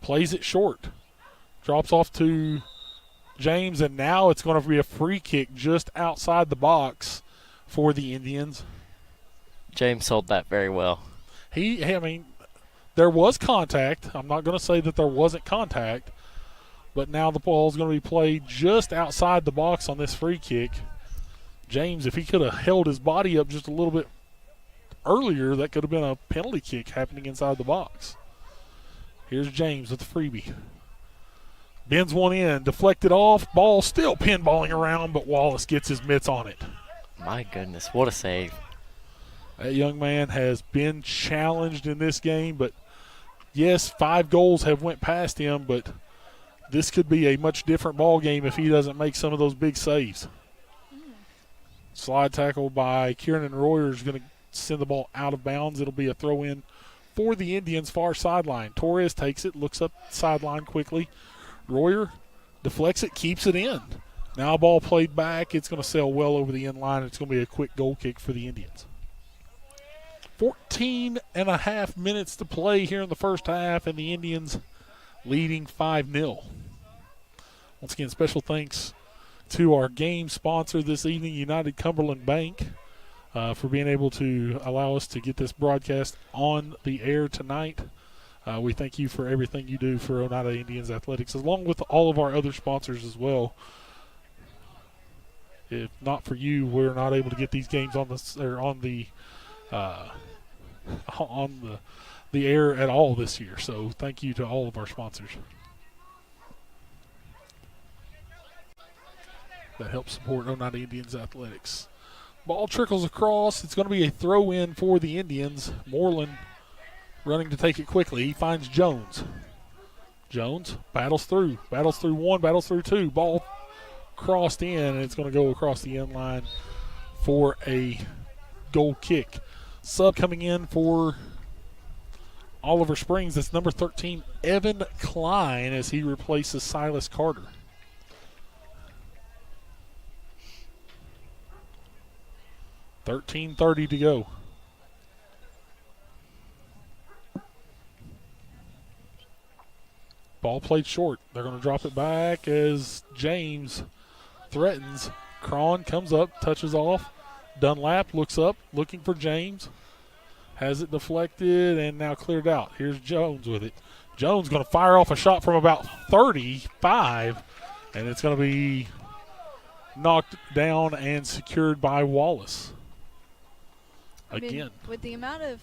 Plays it short. Drops off to James, and now it's going to be a free kick just outside the box for the Indians. James sold that very well. I mean, there was contact. I'm not going to say that there wasn't contact, but now the ball is going to be played just outside the box on this free kick. James, if he could have held his body up just a little bit earlier, that could have been a penalty kick happening inside the box. Here's James with the freebie. Bends one in, deflected off, ball still pinballing around, but Wallace gets his mitts on it. My goodness, what a save. That young man has been challenged in this game, but yes, 5 goals have went past him, but this could be a much different ball game if he doesn't make some of those big saves. Slide tackle by Kieran Royer is going to send the ball out of bounds. It'll be a throw-in for the Indians' far sideline. Torres takes it, looks up sideline quickly. Royer deflects it, keeps it in. Now ball played back. It's going to sail well over the end line. It's going to be a quick goal kick for the Indians. 14.5 minutes to play here in the first half, and the Indians leading 5-0. Once again, special thanks to our game sponsor this evening, United Cumberland Bank, for being able to allow us to get this broadcast on the air tonight. We thank you for everything you do for Oneida Indians Athletics, along with all of our other sponsors as well. If not for you, we're not able to get these games on the air at all this year. So thank you to all of our sponsors that help support Oneida Indians Athletics. Ball trickles across. It's going to be a throw-in for the Indians. Moreland running to take it quickly. He finds Jones. Jones battles through one, battles through two. Ball crossed in, and it's going to go across the end line for a goal kick. Sub coming in for Oliver Springs. That's number 13, Evan Klein, as he replaces Silas Carter. $13:30 to go. Ball played short. They're going to drop it back as James threatens. Cron comes up, touches off. Dunlap looks up, looking for James. Has it deflected and now cleared out. Here's Jones with it. Jones going to fire off a shot from about 35, and it's going to be knocked down and secured by Wallace. Again. I mean, with the amount of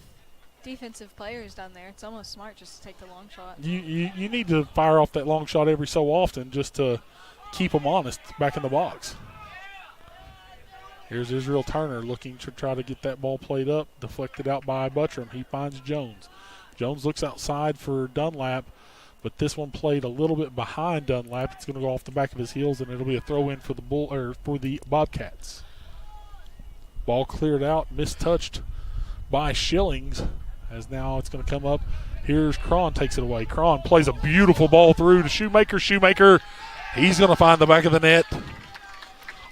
defensive players down there, it's almost smart just to take the long shot. You need to fire off that long shot every so often just to keep them honest back in the box. Here's Israel Turner looking to try to get that ball played up, deflected out by Buttram. He finds Jones. Jones looks outside for Dunlap, but this one played a little bit behind Dunlap. It's going to go off the back of his heels, and it'll be a throw-in for the Bobcats. Ball cleared out, mistouched by Schillings, as now it's going to come up. Here's Cron, takes it away. Cron plays a beautiful ball through to Shoemaker. Shoemaker, he's going to find the back of the net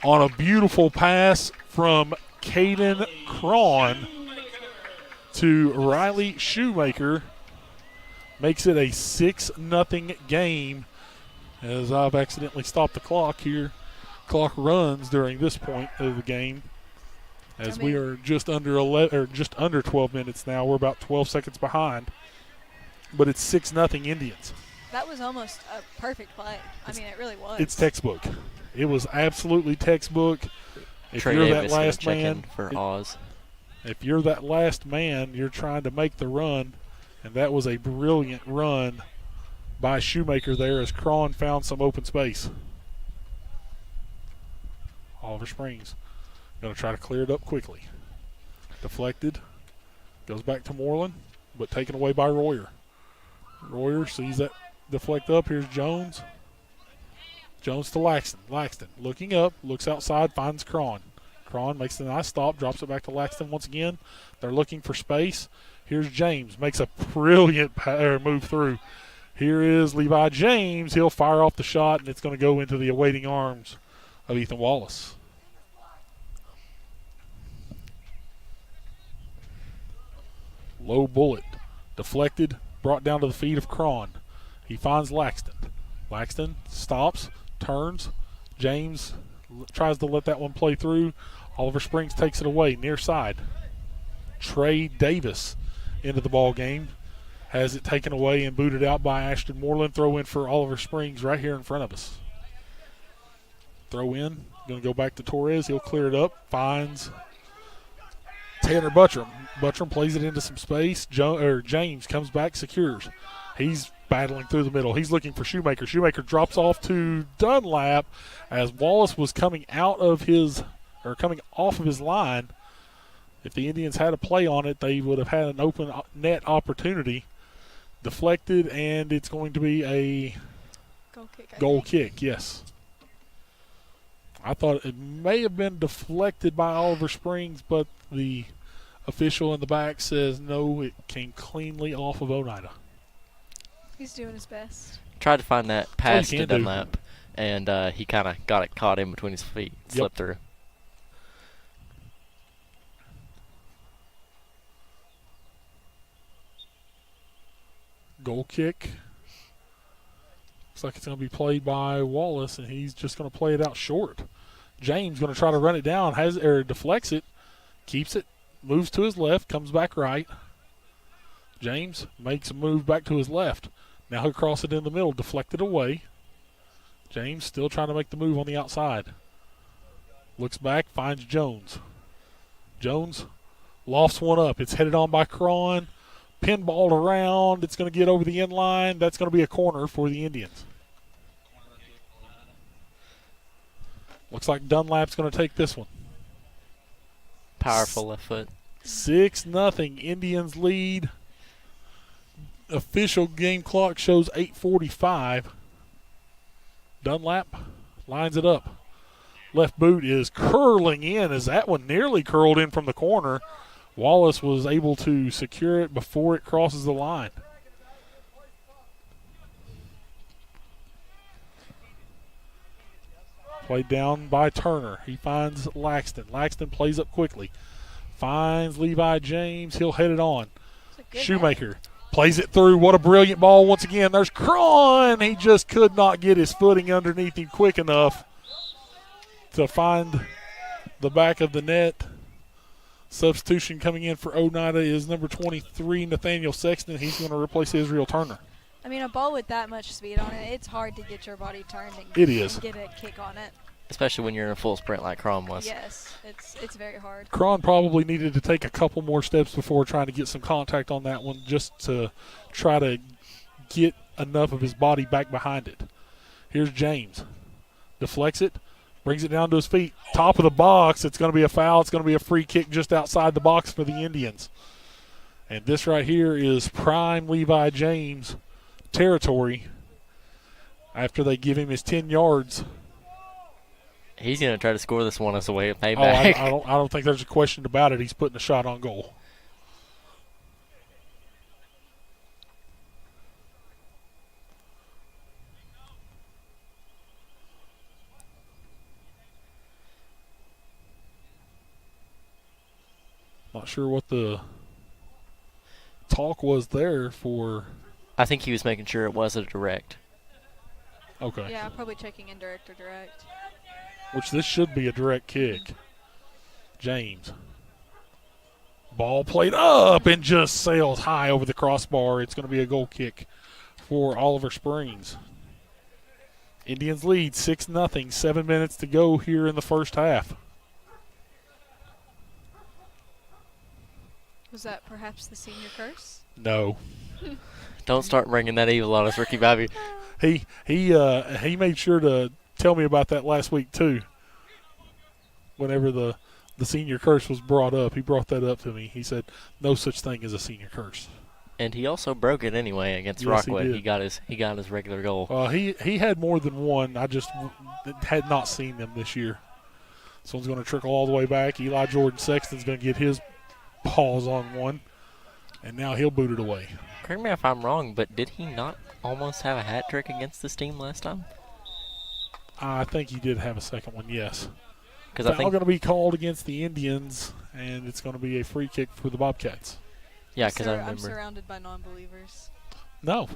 on a beautiful pass from Caden Cron to Riley Shoemaker. Makes it a 6-0 game, as I've accidentally stopped the clock here. Clock runs during this point of the game, as we are just under 12 minutes now. We're about 12 seconds behind, but it's 6-0 Indians. That was almost a perfect play. I mean, it really was. It's textbook. It was absolutely textbook. If Trey you're Davis that last check man in for Oz. If you're that last man, you're trying to make the run, and that was a brilliant run by Shoemaker there as Cron found some open space. Oliver Springs going to try to clear it up quickly. Deflected. Goes back to Moreland, but taken away by Royer. Royer sees that deflect up. Here's Jones. Jones to Laxton. Laxton looking up, looks outside, finds Cron. Cron makes a nice stop, drops it back to Laxton once again. They're looking for space. Here's James, makes a brilliant move through. Here is Levi James. He'll fire off the shot, and it's going to go into the awaiting arms of Ethan Wallace. Low bullet, deflected, brought down to the feet of Cron. He finds Laxton. Laxton stops, turns. James tries to let that one play through. Oliver Springs takes it away, near side. Trey Davis into the ball game. Has it taken away and booted out by Ashton Moreland. Throw in for Oliver Springs right here in front of us. Throw in. Going to go back to Torres. He'll clear it up. Finds Tanner Buttram. Buttram plays it into some space. James comes back, secures. He's battling through the middle. He's looking for Shoemaker. Shoemaker drops off to Dunlap as Wallace was coming off of his line. If the Indians had a play on it, they would have had an open net opportunity. Deflected, and it's going to be a goal kick, yes. I thought it may have been deflected by Oliver Springs, but the official in the back says no, it came cleanly off of Oneida. He's doing his best. Tried to find that pass to do. Dunlap, and he kind of got it caught in between his feet, slipped through. Goal kick. Looks like it's going to be played by Wallace, and he's just going to play it out short. James going to try to run it down, deflects it, keeps it, moves to his left, comes back right. James makes a move back to his left. Now he'll cross it in the middle, deflected away. James still trying to make the move on the outside. Looks back, finds Jones. Jones lofts one up. It's headed on by Cron. Pinballed around. It's going to get over the end line. That's going to be a corner for the Indians. Looks like Dunlap's going to take this one. Powerful left foot. 6-0 Indians lead. Official game clock shows 8:45. Dunlap lines it up. Left boot is curling in as that one nearly curled in from the corner. Wallace was able to secure it before it crosses the line. Played down by Turner. He finds Laxton. Laxton plays up quickly. Finds Levi James. He'll head it on. Shoemaker plays it through. What a brilliant ball once again. There's Cron. He just could not get his footing underneath him quick enough to find the back of the net. Substitution coming in for Oneida is number 23, Nathaniel Sexton. He's going to replace Israel Turner. I mean, a ball with that much speed on it, it's hard to get your body turned and get a kick on it. Especially when you're in a full sprint like Cron was. Yes, it's very hard. Cron probably needed to take a couple more steps before trying to get some contact on that one just to try to get enough of his body back behind it. Here's James. Deflects it. Brings it down to his feet. Top of the box. It's going to be a foul. It's going to be a free kick just outside the box for the Indians. And this right here is prime Levi James territory after they give him his 10 yards. He's going to try to score this one as a way of payback. I don't think there's a question about it. He's putting a shot on goal. Not sure what the talk was there for. I think he was making sure it was a direct. Okay. Yeah, probably checking indirect or direct. Which this should be a direct kick. James. Ball played up and just sails high over the crossbar. It's going to be a goal kick for Oliver Springs. Indians lead 6-0. 7 minutes to go here in the first half. Was that perhaps the senior curse? No. Don't start bringing that evil on us, Ricky Bobby. He made sure to tell me about that last week too. Whenever the senior curse was brought up, he brought that up to me. He said no such thing as a senior curse. And he also broke it anyway against Yes, Rockwood. he did. He got his regular goal. He had more than one. I just had not seen them this year. This one's going to trickle all the way back. Eli Jordan Sexton's going to get his paws on one, and now he'll boot it away. Correct me if I'm wrong, but did he not almost have a hat trick against this team last time? I think he did have a second one, yes. Because I Foul think going to be called against the Indians, and it's going to be a free kick for the Bobcats. yeah, because I I'm remember. surrounded by non-believers. No,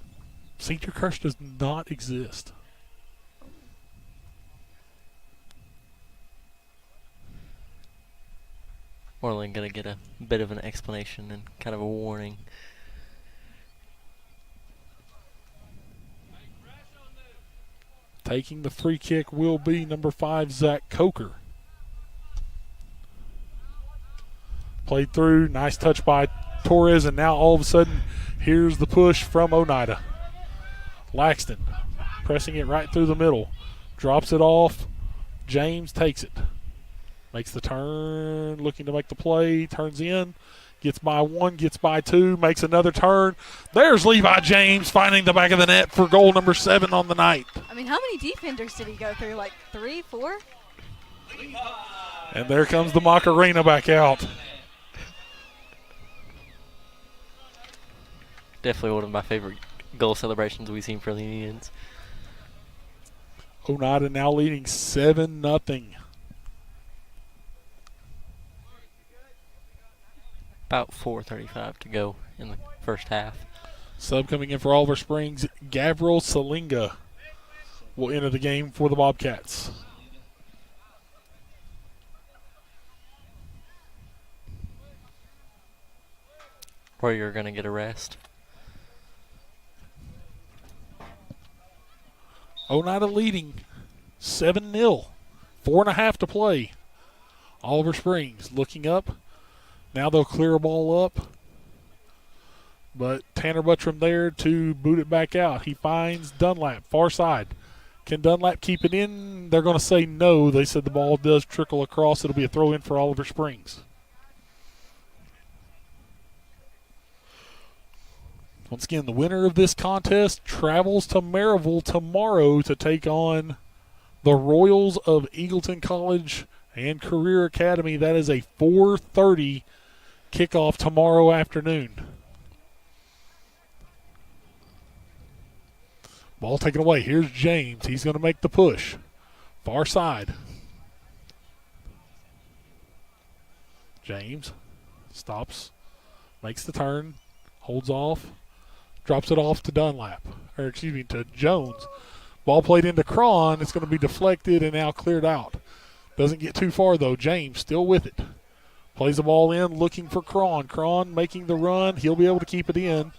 senior curse does not exist. Moreland going to get a bit of an explanation and kind of a warning. Taking the free kick will be number 5, Zach Coker. Played through, nice touch by Torres, and now all of a sudden, here's the push from Oneida. Laxton pressing it right through the middle. Drops it off. James takes it. Makes the turn, looking to make the play, turns in, gets by one, gets by two, makes another turn. There's Levi James finding the back of the net for goal number 7 on the night. I mean, how many defenders did he go through? Like 3, 4? And there comes the Macarena back out. Definitely one of my favorite goal celebrations we've seen for the Indians. Oneida now leading 7-0. About 4:35 to go in the first half. Sub coming in for Oliver Springs, Gabriel Salinga will enter the game for the Bobcats. Or you're going to get a rest. Oneida leading 7-0. 4.5 to play. Oliver Springs looking up. Now they'll clear a ball up. But Tanner Buttram there to boot it back out. He finds Dunlap, far side. Can Dunlap keep it in? They're going to say no. They said the ball does trickle across. It'll be a throw in for Oliver Springs. Once again, the winner of this contest travels to Maryville tomorrow to take on the Royals of Eagleton College and Career Academy. That is a 4:30 kickoff tomorrow afternoon. Ball taken away. Here's James. He's going to make the push. Far side. James stops, makes the turn, holds off, drops it off to Dunlap, or excuse me, to Jones. Ball played into Cron. It's going to be deflected and now cleared out. Doesn't get too far, though. James still with it. Plays the ball in, looking for Cron. Cron making the run. He'll be able to keep it in.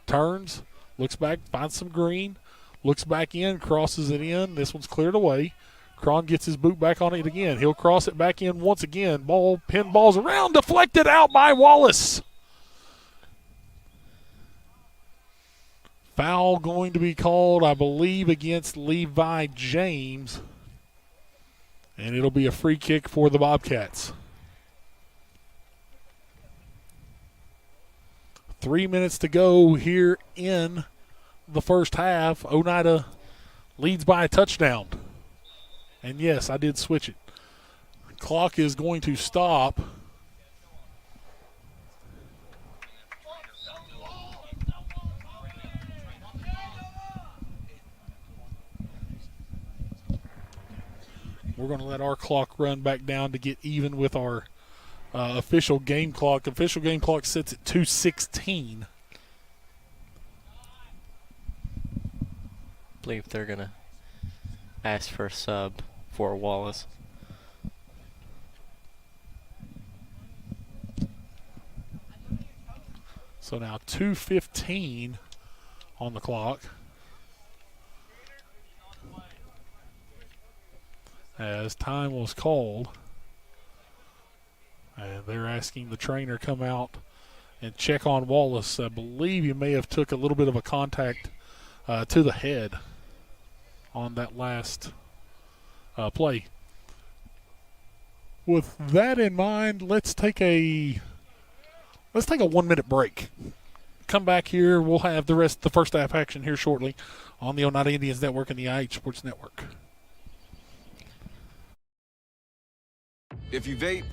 Turns, looks back, finds some green, looks back in, crosses it in. This one's cleared away. Cron gets his boot back on it again. He'll cross it back in once again. Pin balls around, deflected out by Wallace. Foul going to be called, I believe, against Levi James. And it'll be a free kick for the Bobcats. 3 minutes to go here in the first half. Oneida leads by a touchdown. And yes, I did switch it. Clock is going to stop. We're going to let our clock run back down to get even with our official game clock. Official game clock sits at 2:16. I believe they're going to ask for a sub for Wallace. So now 2:15 on the clock. As time was called. And they're asking the trainer come out and check on Wallace. I believe he may have took a little bit of a contact to the head on that last play. With that in mind, let's take a 1-minute break. Come back here. We'll have the first half action here shortly on the Oneida Indians Network and the IH Sports Network. If you vape,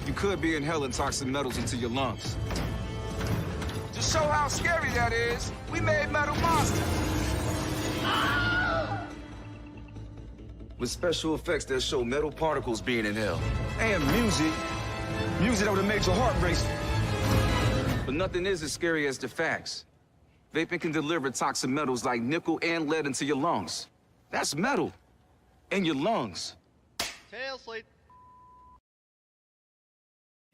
you could be inhaling toxic metals into your lungs. To show how scary that is, we made metal monsters. With special effects that show metal particles being inhaled. And music that would have made your heart race. But nothing is as scary as the facts. Vaping can deliver toxic metals like nickel and lead into your lungs. That's metal in your lungs. Tail sleep.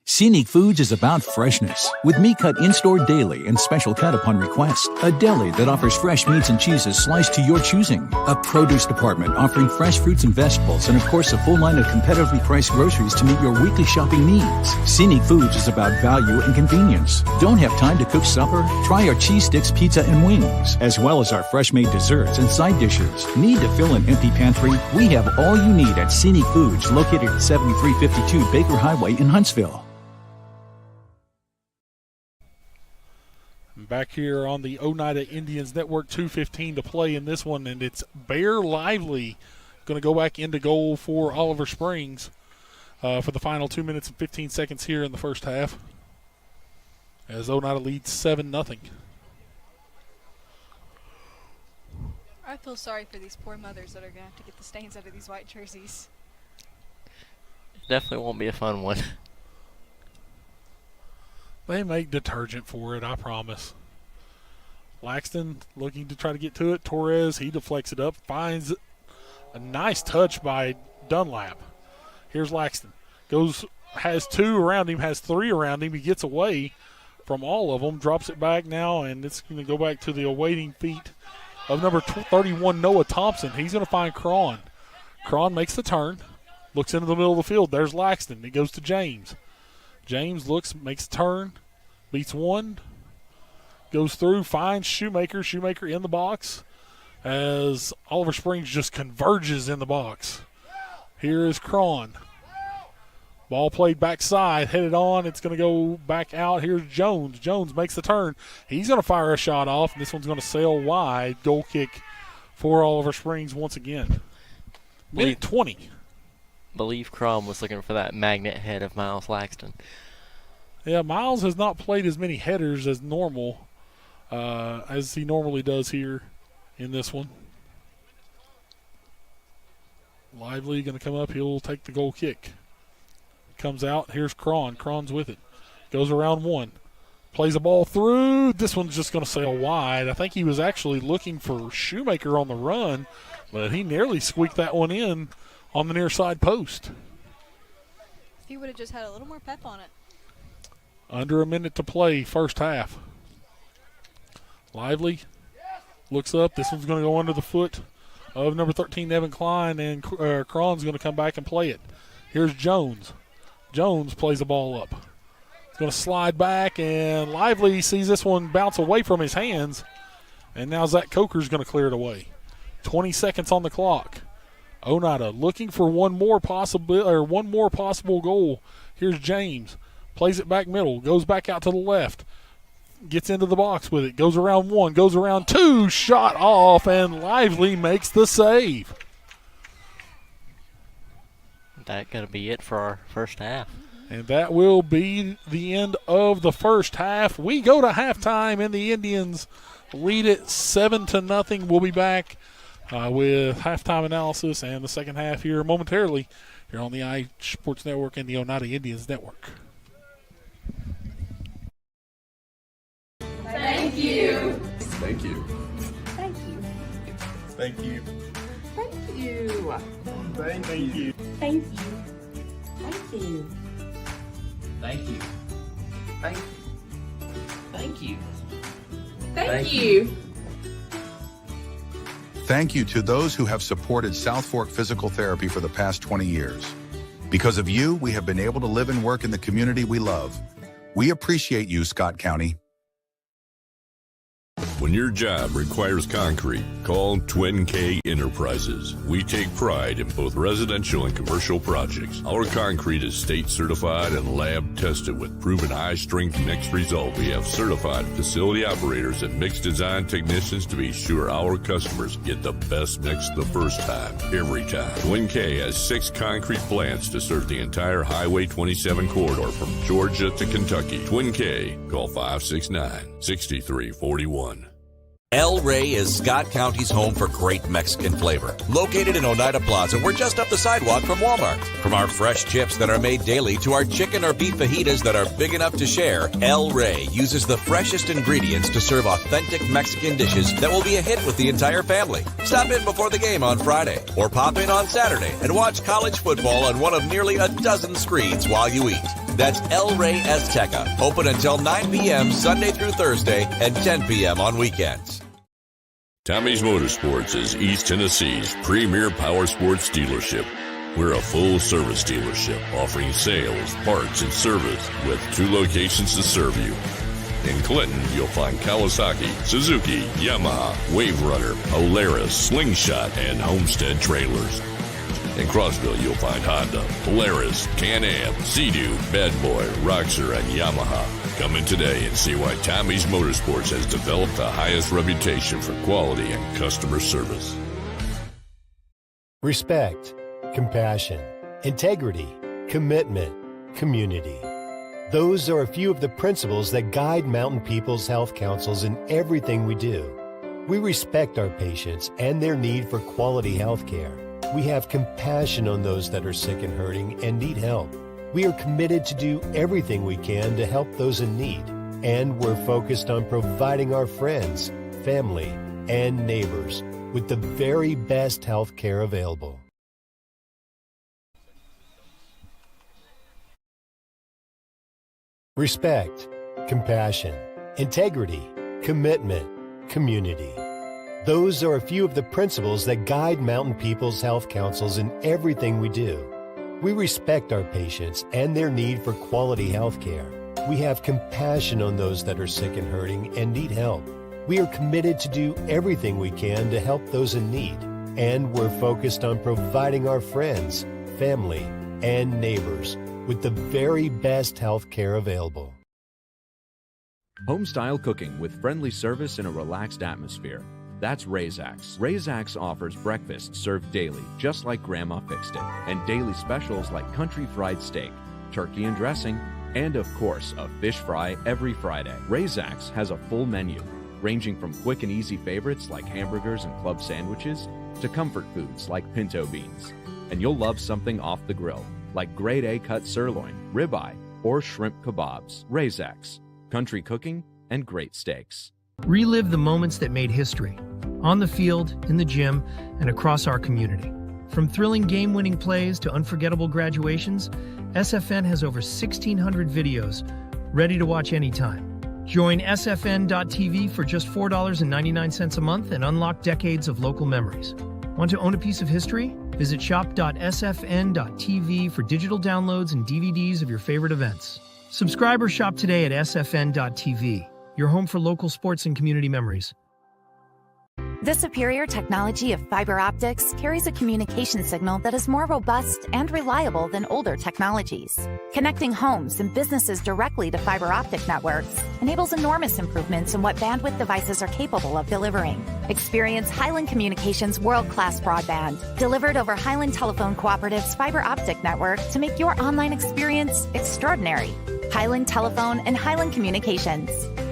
Scenic Foods is about freshness, with meat cut in-store daily and special cut upon request. A deli that offers fresh meats and cheeses sliced to your choosing. A produce department offering fresh fruits and vegetables, and of course a full line of competitively priced groceries to meet your weekly shopping needs. Scenic Foods is about value and convenience. Don't have time to cook supper? Try our cheese sticks, pizza, and wings, as well as our fresh-made desserts and side dishes. Need to fill an empty pantry? We have all you need at Scenic Foods, located at 7352 Baker Highway in Huntsville. Back here on the Oneida Indians Network, 2:15 to play in this one, and it's Bear Lively going to go back into goal for Oliver Springs for the final 2 minutes and 15 seconds here in the first half, as Oneida leads 7-0. I feel sorry for these poor mothers that are going to have to get the stains out of these white jerseys. Definitely won't be a fun one. They make detergent for it, I promise. Laxton looking to try to get to it. Torres, he deflects it up, finds a nice touch by Dunlap. Here's Laxton. Has 2 around him, has 3 around him. He gets away from all of them, drops it back now, and it's going to go back to the awaiting feet of number 31, Noah Thompson. He's going to find Cron. Cron makes the turn, looks into the middle of the field. There's Laxton. It goes to James. James looks, makes a turn, beats one, goes through, finds Shoemaker. Shoemaker in the box as Oliver Springs just converges in the box. Here is Cron. Ball played backside, headed on. It's going to go back out. Here's Jones. Jones makes the turn. He's going to fire a shot off, and this one's going to sail wide. Goal kick for Oliver Springs once again. Minute 20. Believe Crom was looking for that magnet head of Miles Laxton. Yeah, Miles has not played as many headers as normal, as he normally does here in this one. Lively going to come up. He'll take the goal kick. Comes out. Here's Cron. Cron's with it. Goes around one. Plays a ball through. This one's just going to sail wide. I think he was actually looking for Shoemaker on the run, but he nearly squeaked that one in on the near side post. If he would have just had a little more pep on it. Under a minute to play, first half. Lively looks up. This one's going to go under the foot of number 13, Evan Klein, and Cron's going to come back and play it. Here's Jones. Jones plays the ball up. It's going to slide back, and Lively sees this one bounce away from his hands, and now Zach Coker's going to clear it away. 20 seconds on the clock. Oneida looking for one more possible goal. Here's James. Plays it back middle. Goes back out to the left. Gets into the box with it. Goes around one. Goes around two. Shot off, and Lively makes the save. That's going to be it for our first half. And that will be the end of the first half. We go to halftime, and the Indians lead it 7-0. We'll be back with halftime analysis and the second half here momentarily here on the IH Sports Network and the Oneida Indians Network. Thank you. Thank you. Thank you. Thank you. Thank you. Thank you. Thank you. Thank you. Thank you. Thank you. Thank you. Thank you to those who have supported South Fork Physical Therapy for the past 20 years. Because of you, we have been able to live and work in the community we love. We appreciate you, Scott County. When your job requires concrete, call Twin K Enterprises. We take pride in both residential and commercial projects. Our concrete is state certified and lab tested with proven high strength mix result. We have certified facility operators and mix design technicians to be sure our customers get the best mix the first time, every time. Twin K has 6 concrete plants to serve the entire Highway 27 corridor from Georgia to Kentucky. Twin K, call 569-6341. El Rey is Scott County's home for great Mexican flavor. Located in Oneida Plaza, we're just up the sidewalk from Walmart. From our fresh chips that are made daily to our chicken or beef fajitas that are big enough to share, El Rey uses the freshest ingredients to serve authentic Mexican dishes that will be a hit with the entire family. Stop in before the game on Friday or pop in on Saturday and watch college football on one of nearly a dozen screens while you eat. That's El Rey Azteca, open until 9 p.m. Sunday through Thursday and 10 p.m. on weekends. Tommy's Motorsports is East Tennessee's premier power sports dealership. We're a full-service dealership offering sales, parts, and service with 2 locations to serve you. In Clinton, you'll find Kawasaki, Suzuki, Yamaha, Wave Runner, Polaris, Slingshot, and Homestead trailers. In Crossville, you'll find Honda, Polaris, Can-Am, Sea-Doo, Bad Boy, Roxor, and Yamaha. Come in today and see why Tommy's Motorsports has developed the highest reputation for quality and customer service. Respect, compassion, integrity, commitment, community. Those are a few of the principles that guide Mountain People's Health Councils in everything we do. We respect our patients and their need for quality health care. We have compassion on those that are sick and hurting and need help. We are committed to do everything we can to help those in need, and we're focused on providing our friends, family, and neighbors with the very best health care available. Respect, compassion, integrity, commitment, community. Those are a few of the principles that guide Mountain People's Health Councils in everything we do. We respect our patients and their need for quality health care. We have compassion on those that are sick and hurting and need help. We are committed to do everything we can to help those in need, and we're focused on providing our friends, family, and neighbors with the very best health care available. Homestyle cooking with friendly service in a relaxed atmosphere. That's Razak's. Razak's offers breakfast served daily, just like Grandma fixed it, and daily specials like country fried steak, turkey and dressing, and of course, a fish fry every Friday. Razak's has a full menu, ranging from quick and easy favorites like hamburgers and club sandwiches to comfort foods like pinto beans. And you'll love something off the grill, like grade A cut sirloin, ribeye, or shrimp kebabs. Razak's, country cooking and great steaks. Relive the moments that made history, on the field, in the gym, and across our community. From thrilling game-winning plays to unforgettable graduations, SFN has over 1,600 videos ready to watch anytime. Join sfn.tv for just $4.99 a month and unlock decades of local memories. Want to own a piece of history? Visit shop.sfn.tv for digital downloads and DVDs of your favorite events. Subscribe or shop today at sfn.tv, your home for local sports and community memories. The superior technology of fiber optics carries a communication signal that is more robust and reliable than older technologies. Connecting homes and businesses directly to fiber optic networks enables enormous improvements in what bandwidth devices are capable of delivering. Experience Highland Communications' world-class broadband, delivered over Highland Telephone Cooperative's fiber optic network to make your online experience extraordinary. Highland Telephone and Highland Communications.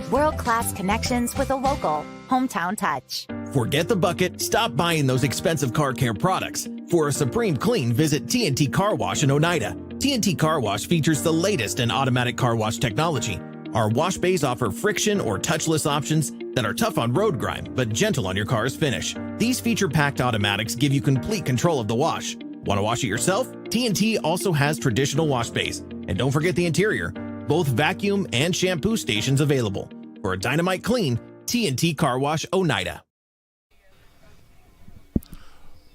World-class connections with a local, hometown touch. Forget the bucket. Stop buying those expensive car care products. For a supreme clean, visit TNT Car Wash in Oneida. TNT Car Wash features the latest in automatic car wash technology, Our wash bays offer friction or touchless options that are tough on road grime, but gentle on your car's finish. These feature-packed automatics give you complete control of the wash. Want to wash it yourself? T&T also has traditional wash bays. And don't forget the interior, both vacuum and shampoo stations available. For a dynamite clean, T&T Car Wash Oneida.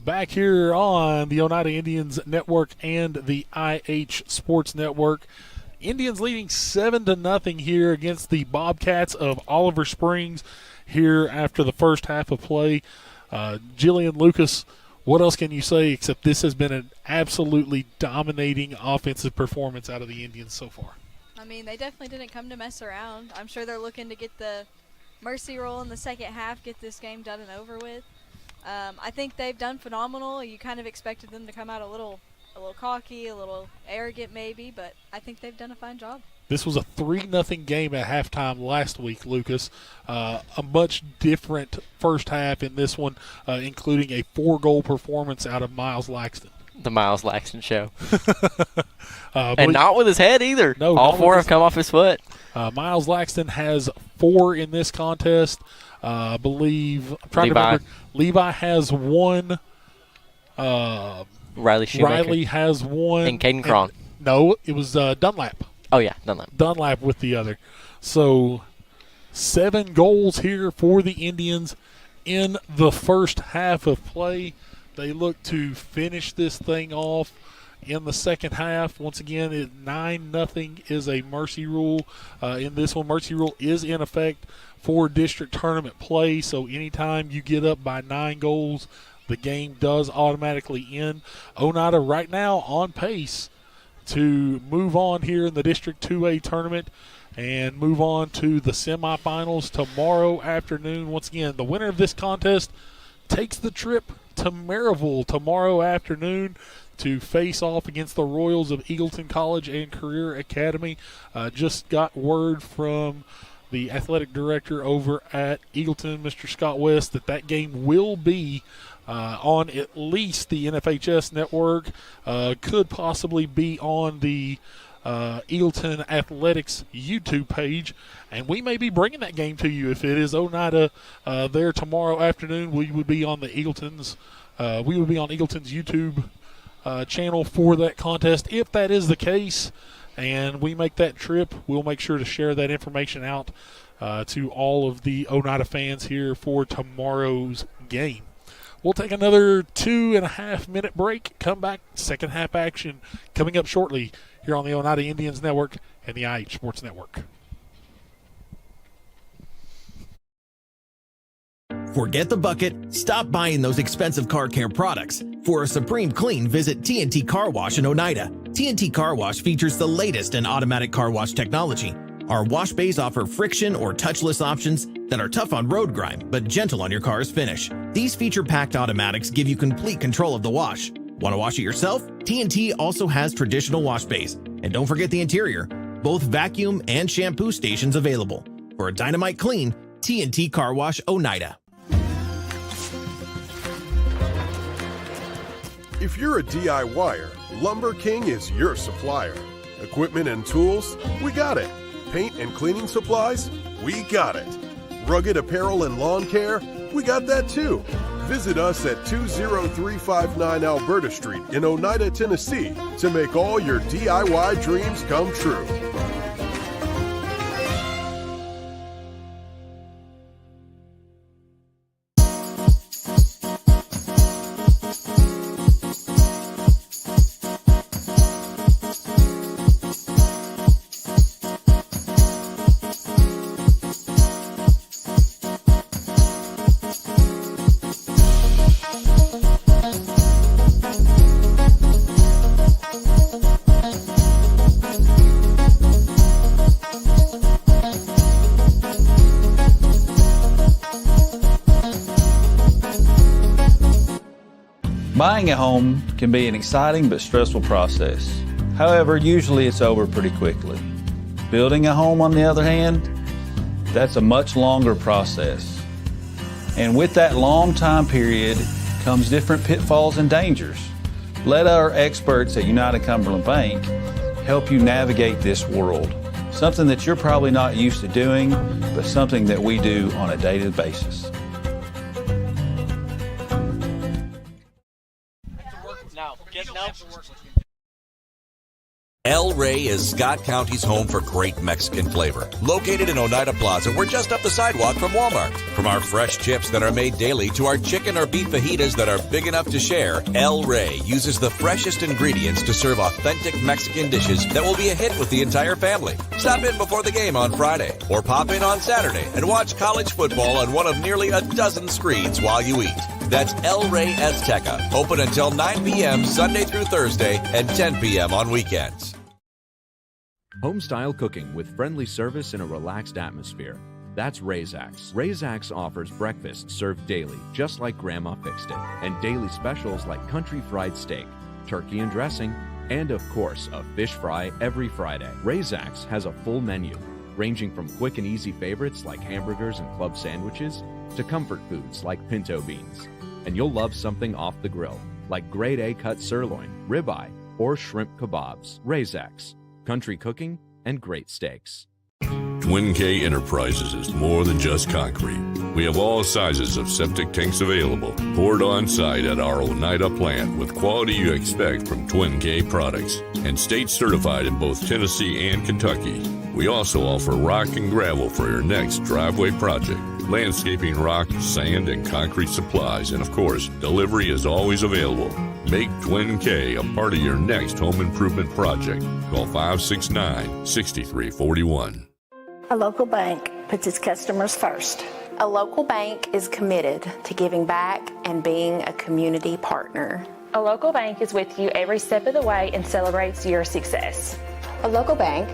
Back here on the Oneida Indians Network and the IH Sports Network. Indians leading 7-0 here against the Bobcats of Oliver Springs here after the first half of play. Jillian Lucas, what else can you say except this has been an absolutely dominating offensive performance out of the Indians so far? I mean, they definitely didn't come to mess around. I'm sure they're looking to get the mercy roll in the second half, get this game done and over with. I think they've done phenomenal. You kind of expected them to come out a little cocky, a little arrogant maybe, but I think they've done a fine job. This was a 3-0 game at halftime last week, Lucas. A much different first half in this one, including a 4-goal performance out of Miles Laxton. The Miles Laxton show. And not with his head either. No, all 4 have come off his foot. Miles Laxton has 4 in this contest. I believe, I'm trying to remember, Levi has 1. Riley Shoemaker. Riley has 1. And Caden Cron. No, it was Dunlap. Oh, yeah, Dunlap. Dunlap with the other. So 7 goals here for the Indians in the first half of play. They look to finish this thing off in the second half. Once again, 9-0 is a mercy rule. In this one, mercy rule is in effect for district tournament play. So anytime you get up by 9 goals, the game does automatically end. Oneida right now on pace to move on here in the District 2A tournament and move on to the semifinals tomorrow afternoon. Once again, the winner of this contest takes the trip to Maryville tomorrow afternoon to face off against the Royals of Eagleton College and Career Academy. Just got word from the athletic director over at Eagleton, Mr. Scott West, that game will be on at least the NFHS network, could possibly be on the Eagleton Athletics YouTube page, and we may be bringing that game to you. If it is Oneida there tomorrow afternoon, we would be on the Eagleton's YouTube channel for that contest. If that is the case, and we make that trip, we'll make sure to share that information out to all of the Oneida fans here for tomorrow's game. We'll take another 2.5-minute break, come back, second half action coming up shortly here on the Oneida Indians Network and the IH Sports Network. Forget the bucket. Stop buying those expensive car care products. For a supreme clean, visit T&T Car Wash in Oneida. T&T Car Wash features the latest in automatic car wash technology. Our wash bays offer friction or touchless options that are tough on road grime, but gentle on your car's finish. These feature-packed automatics give you complete control of the wash. Want to wash it yourself? T&T also has traditional wash bays. And don't forget the interior, both vacuum and shampoo stations available. For a dynamite clean, T&T Car Wash Oneida. If you're a DIYer, Lumber King is your supplier. Equipment and tools? We got it. Paint and cleaning supplies? We got it. Rugged apparel and lawn care? We got that too. Visit us at 20359 Alberta Street in Oneida, Tennessee to make all your DIY dreams come true. Buying a home can be an exciting but stressful process. However, usually it's over pretty quickly. Building a home, on the other hand, that's a much longer process. And with that long time period comes different pitfalls and dangers. Let our experts at United Cumberland Bank help you navigate this world Something that you're probably not used to doing, but something that we do on a daily basis. El Rey is Scott County's home for great Mexican flavor. Located in Oneida Plaza, we're just up the sidewalk from Walmart. From our fresh chips that are made daily to our chicken or beef fajitas that are big enough to share, El Rey uses the freshest ingredients to serve authentic Mexican dishes that will be a hit with the entire family. Stop in before the game on Friday or pop in on Saturday and watch college football on one of nearly a dozen screens while you eat. That's El Rey Azteca, open until 9 p.m. Sunday through Thursday and 10 p.m. on weekends. Home-style cooking with friendly service in a relaxed atmosphere. That's Razax. Razax offers breakfast served daily, just like Grandma fixed it, and daily specials like country fried steak, turkey and dressing, and of course, a fish fry every Friday. Razax has a full menu, ranging from quick and easy favorites like hamburgers and club sandwiches to comfort foods like pinto beans. And you'll love something off the grill, like grade A cut sirloin, ribeye, or shrimp kebabs. Razax. Country cooking and great steaks. Twin K Enterprises is more than just concrete. We have all sizes of septic tanks available, poured on site at our Oneida plant with quality you expect from Twin K products, and state certified in both Tennessee and Kentucky. We also offer rock and gravel for your next driveway project, landscaping rock, sand, and concrete supplies, and of course, delivery is always available. Make Twin K a part of your next home improvement project. Call 569-6341. A local bank puts its customers first. A local bank is committed to giving back and being a community partner. A local bank is with you every step of the way and celebrates your success. A local bank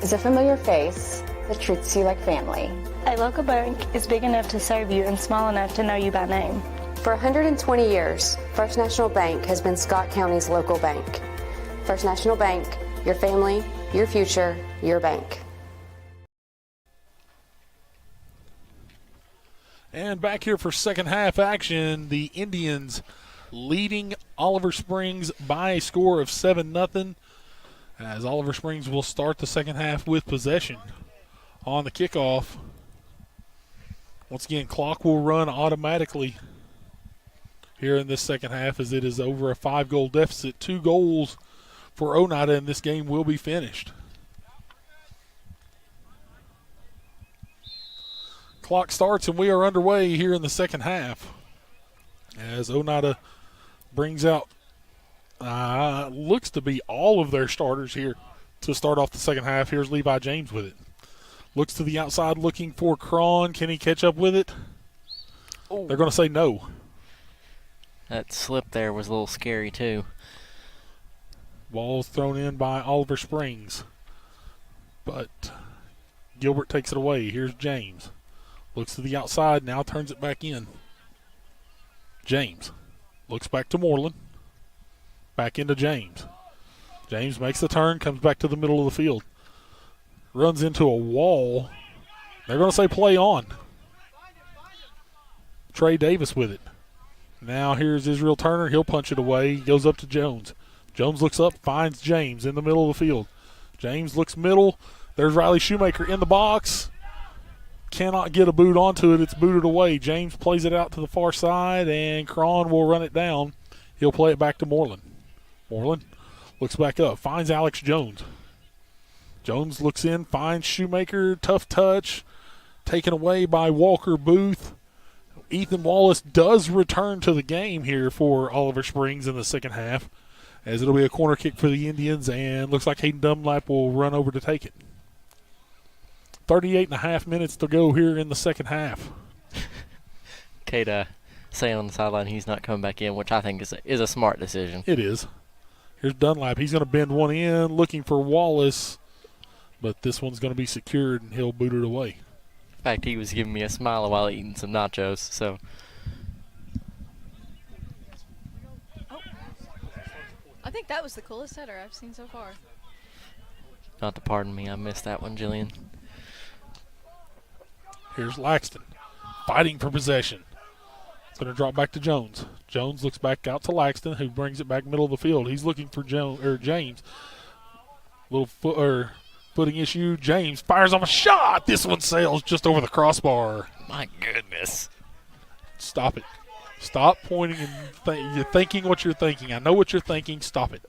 is a familiar face that treats you like family. A local bank is big enough to serve you and small enough to know you by name. For 120 years, First National Bank has been Scott County's local bank. First National Bank, your family, your future, your bank. And back here for second half action, the Indians leading Oliver Springs by a score of 7-0, as Oliver Springs will start the second half with possession on the kickoff. Once again, clock will run automatically here in this second half as it is over a 5-goal deficit. 2 goals for Oneida and this game will be finished. Clock starts and we are underway here in the second half as Oneida brings out looks to be all of their starters here to start off the second half. Here's Levi James with it. Looks to the outside looking for Cron. Can he catch up with it? Oh. They're going to say no. That slip there was a little scary too. Ball's thrown in by Oliver Springs, but Gilbert takes it away. Here's James. Looks to the outside, now turns it back in. James looks back to Moreland. Back into James. James makes the turn, comes back to the middle of the field. Runs into a wall. They're going to say play on. Trey Davis with it. Now here's Israel Turner. He'll punch it away. Goes up to Jones. Jones looks up, finds James in the middle of the field. James looks middle. There's Riley Shoemaker in the box. Cannot get a boot onto it. It's booted away. James plays it out to the far side, and Cron will run it down. He'll play it back to Moreland. Moreland looks back up, finds Alex Jones. Jones looks in, finds Shoemaker. Tough touch. Taken away by Walker Booth. Ethan Wallace does return to the game here for Oliver Springs in the second half, as it'll be a corner kick for the Indians, and looks like Hayden Dunlap will run over to take it. 38.5 minutes to go here in the second half. Kate saying on the sideline he's not coming back in, which I think is a smart decision. It is. Here's Dunlap. He's going to bend one in, looking for Wallace, but this one's going to be secured, and he'll boot it away. In fact, he was giving me a smile while eating some nachos, so. I think that was the coolest header I've seen so far. Not to pardon me, I missed that one, Jillian. Here's Laxton fighting for possession. It's going to drop back to Jones. Jones looks back out to Laxton, who brings it back middle of the field. He's looking for James. footing issue. James fires off a shot. This one sails just over the crossbar. My goodness. Stop it. Stop pointing and you're thinking what you're thinking. I know what you're thinking. Stop it.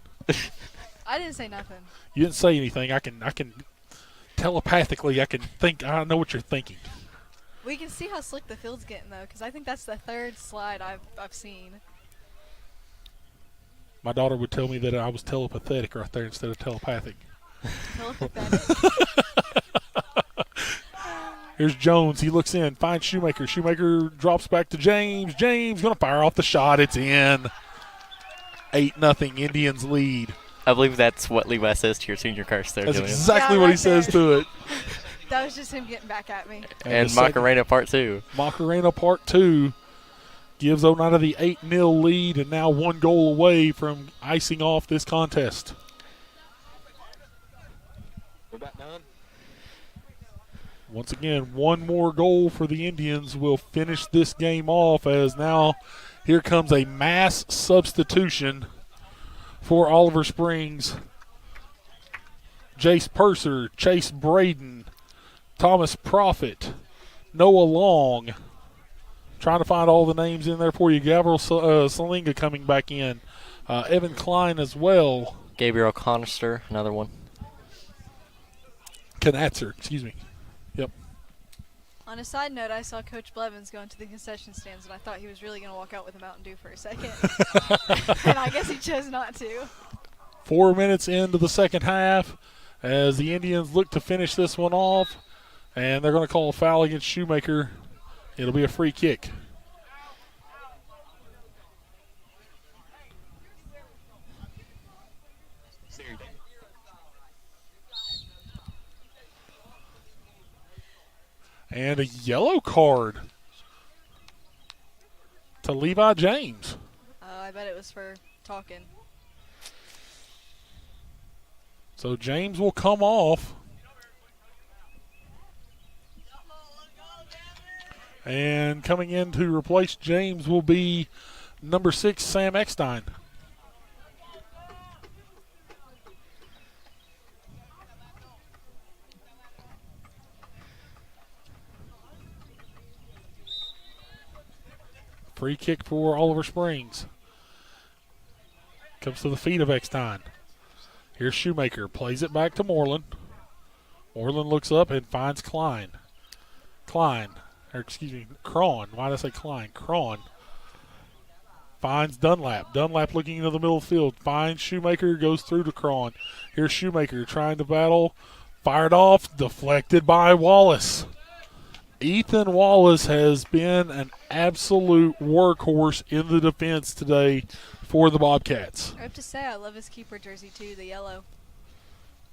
I didn't say nothing. You didn't say anything. I can telepathically, I can think. I know what you're thinking. We can see how slick the field's getting, though, because I think that's the third slide I've seen. My daughter would tell me that I was telepathetic right there instead of telepathic. Telepathetic. Here's Jones. He looks in, finds Shoemaker. Shoemaker drops back to James. James going to fire off the shot. It's in. 8-0 Indians lead. I believe that's what Levi says to your senior curse there, That's Julian. exactly what he says to it. That was just him getting back at me. And Macarena Part 2. Macarena Part 2 gives Oneida the 8-0 lead and now 1 goal away from icing off this contest. We're about done. Once again, 1 more goal for the Indians will finish this game off, as now here comes a mass substitution for Oliver Springs. Jace Purser, Chase Braden, Thomas Profit, Noah Long. Trying to find all the names in there for you. Gabriel Salinga coming back in. Evan Klein as well. Gabriel Conister, another one. Knatzer, excuse me. Yep. On a side note, I saw Coach Blevins go into the concession stands, and I thought he was really going to walk out with a Mountain Dew for a second. And I guess he chose not to. 4 minutes into the second half as the Indians look to finish this one off, and they're going to call a foul against Shoemaker. It'll be a free kick. And a yellow card to Levi James. Oh, I bet it was for talking. So James will come off. And coming in to replace James will be number 6, Sam Eckstein. Free kick for Oliver Springs. Comes to the feet of Eckstein. Here's Shoemaker. Plays it back to Moreland. Moreland looks up and finds Cron. Why did I say Klein? Cron. Finds Dunlap. Dunlap looking into the middle of the field. Finds Shoemaker. Goes through to Cron. Here's Shoemaker trying to battle. Fired off. Deflected by Wallace. Ethan Wallace has been an absolute workhorse in the defense today for the Bobcats. I have to say, I love his keeper jersey, too, the yellow.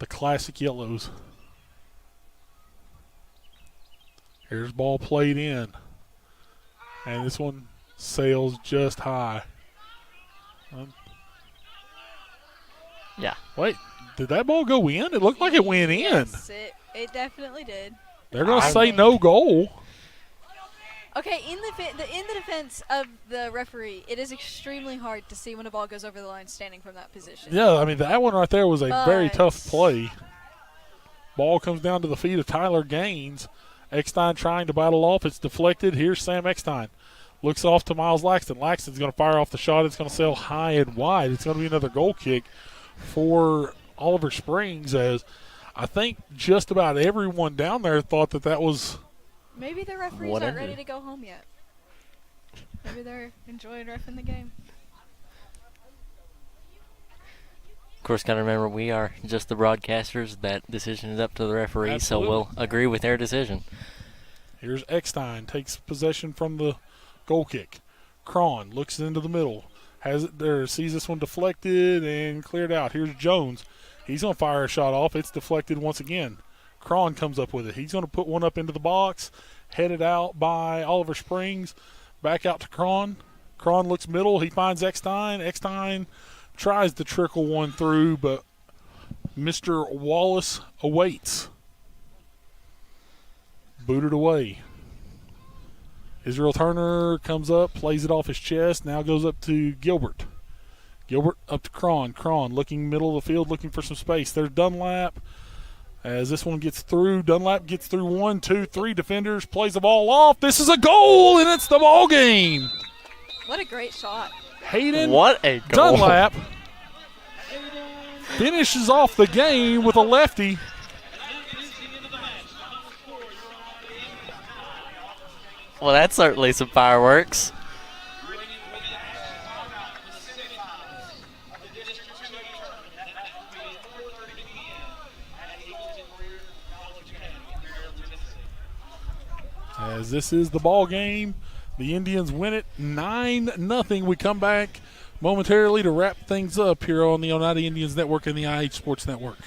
The classic yellows. Here's ball played in. And this one sails just high. Yeah. Wait, did that ball go in? It looked like it went in. Yes, it definitely did. They're going to say no goal. Okay, in the defense of the referee, it is extremely hard to see when a ball goes over the line standing from that position. Yeah, I mean, that one right there was a very tough play. Ball comes down to the feet of Tyler Gaines. Eckstein trying to battle off. It's deflected. Here's Sam Eckstein. Looks off to Miles Laxton. Laxton's going to fire off the shot. It's going to sail high and wide. It's going to be another goal kick for Oliver Springs, as I think just about everyone down there thought that was... Maybe the referees aren't ready to go home yet. Maybe they're enjoying reffing the game. Of course, got to remember we are just the broadcasters. That decision is up to the referee, Absolutely. so we'll agree with their decision. Here's Eckstein. Takes possession from the goal kick. Cron looks into the middle. Has it there. Sees this one deflected and cleared out. Here's Jones. He's going to fire a shot off. It's deflected once again. Cron comes up with it. He's going to put one up into the box. Headed out by Oliver Springs. Back out to Cron. Cron looks middle. He finds Eckstein. Eckstein tries to trickle one through, but Mr. Wallace awaits. Booted away. Israel Turner comes up, plays it off his chest, now goes up to Gilbert. Gilbert up to Cron. Cron looking middle of the field, looking for some space. There's Dunlap. As this one gets through, Dunlap gets through 1, 2, 3 defenders, plays the ball off. This is a goal, and it's the ball game. What a great shot. Hayden What a goal. Dunlap finishes off the game with a lefty. Well, that's certainly some fireworks. As this is the ball game, the Indians win it 9-0. We come back momentarily to wrap things up here on the Oneida Indians Network and the IH Sports Network.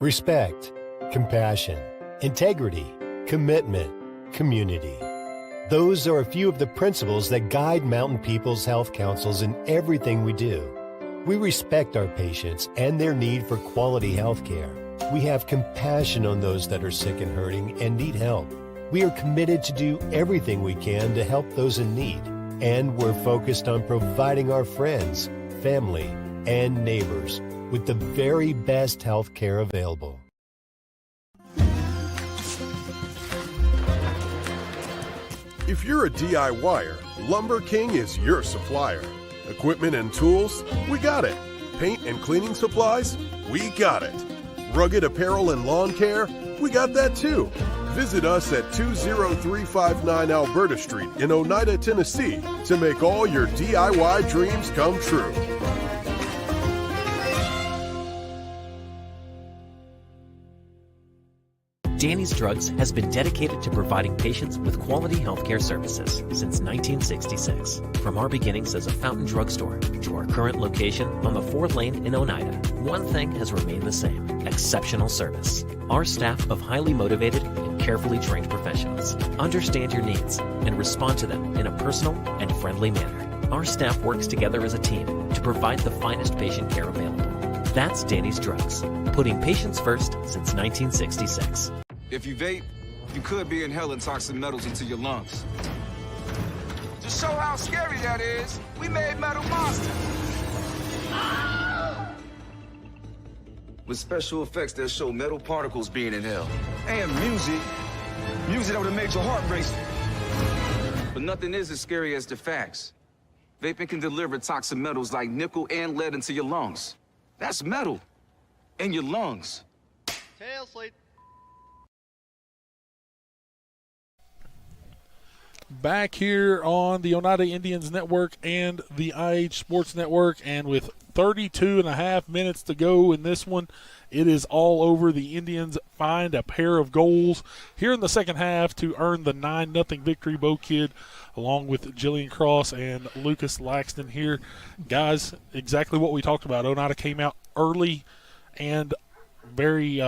Respect, compassion, integrity, commitment, community. Those are a few of the principles that guide Mountain People's Health Councils in everything we do. We respect our patients and their need for quality health care. We have compassion on those that are sick and hurting and need help. We are committed to do everything we can to help those in need. And we're focused on providing our friends, family, and neighbors with the very best health care available. If you're a DIYer, Lumber King is your supplier. Equipment and tools? We got it. Paint and cleaning supplies? We got it. Rugged apparel and lawn care? We got that too. Visit us at 20359 Alberta Street in Oneida, Tennessee to make all your DIY dreams come true. Danny's Drugs has been dedicated to providing patients with quality healthcare services since 1966. From our beginnings as a fountain drugstore to our current location on the 4th Lane in Oneida, one thing has remained the same: exceptional service. Our staff of highly motivated and carefully trained professionals understand your needs and respond to them in a personal and friendly manner. Our staff works together as a team to provide the finest patient care available. That's Danny's Drugs, putting patients first since 1966. If you vape, you could be inhaling toxic metals into your lungs. To show how scary that is, we made Metal Monster. With special effects that show metal particles being inhaled. And music that would have made your heart race. But nothing is as scary as the facts. Vaping can deliver toxic metals like nickel and lead into your lungs. That's metal in your lungs. Tail slate. Back here on the Oneida Indians Network and the IH Sports Network, and with 32 and a half minutes to go in this one, it is all over. The Indians find a pair of goals here in the second half to earn the 9-0 victory. Bo Kidd, along with Jillian Cross and Lucas Laxton here. Guys, exactly what we talked about. Oneida came out early and very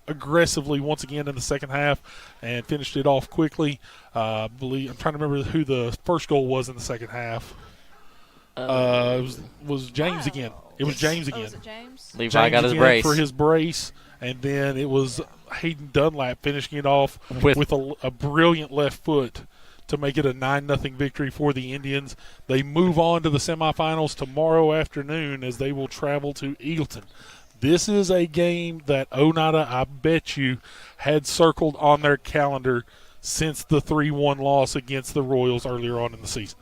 aggressively once again in the second half and finished it off quickly. I'm trying to remember who the first goal was in the second half. It was James again. It was James again. Was it James? Levi James got his again brace. for his brace, and then it was Hayden Dunlap finishing it off with a brilliant left foot to make it a 9-0 victory for the Indians. They move on to the semifinals tomorrow afternoon as they will travel to Eagleton. This is a game that Oneida, I bet you, had circled on their calendar since the 3-1 loss against the Royals earlier on in the season.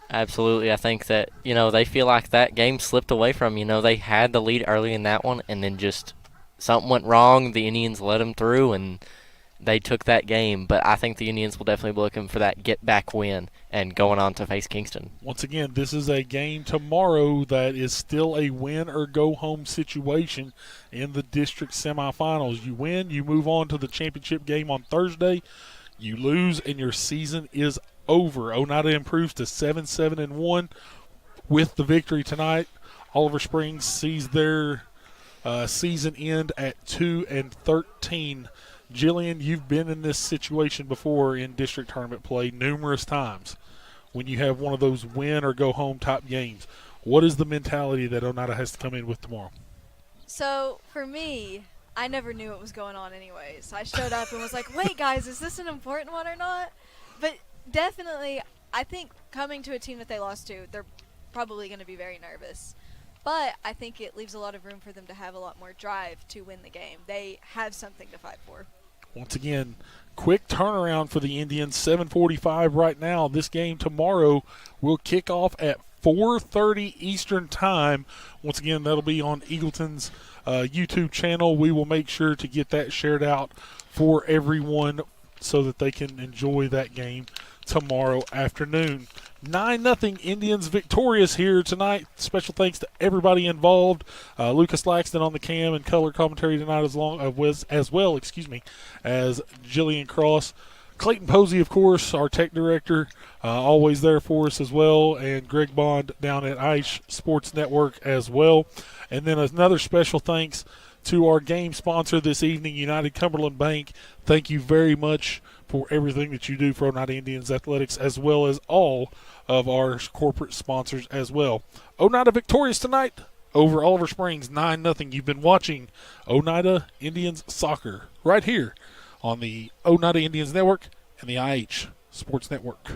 Absolutely. I think that, they feel like that game slipped away from, they had the lead early in that one, and then just something went wrong. The Indians let them through, and they took that game. But I think the Indians will definitely be looking for that get-back win and going on to face Kingston. Once again, this is a game tomorrow that is still a win-or-go-home situation in the district semifinals. You win, you move on to the championship game on Thursday. You lose, and your season is over. Oneida improves to 7-7-1 with the victory tonight. Oliver Springs sees their season end at 2-13. Jillian, you've been in this situation before in district tournament play numerous times when you have one of those win or go home type games. What is the mentality that Oneida has to come in with tomorrow? So for me, I never knew what was going on anyways. I showed up and was like, wait guys, is this an important one or not? But definitely, I think coming to a team that they lost to, they're probably going to be very nervous. But I think it leaves a lot of room for them to have a lot more drive to win the game. They have something to fight for. Once again, quick turnaround for the Indians. 7:45 right now. This game tomorrow will kick off at 4:30 Eastern Time. Once again, that'll be on Eagleton's YouTube channel. We will make sure to get that shared out for everyone so that they can enjoy that game tomorrow afternoon. 9-0 Indians victorious here tonight. Special thanks to everybody involved. Lucas Laxton on the cam and color commentary tonight as well as Jillian Cross. Clayton Posey, of course, our tech director, always there for us as well, and Greg Bond down at ICE Sports Network as well. And then another special thanks to our game sponsor this evening, United Cumberland Bank. Thank you very much for everything that you do for Oneida Indians Athletics, as well as all of our corporate sponsors as well. Oneida victorious tonight over Oliver Springs, 9-0. You've been watching Oneida Indians Soccer right here on the Oneida Indians Network and the IH Sports Network.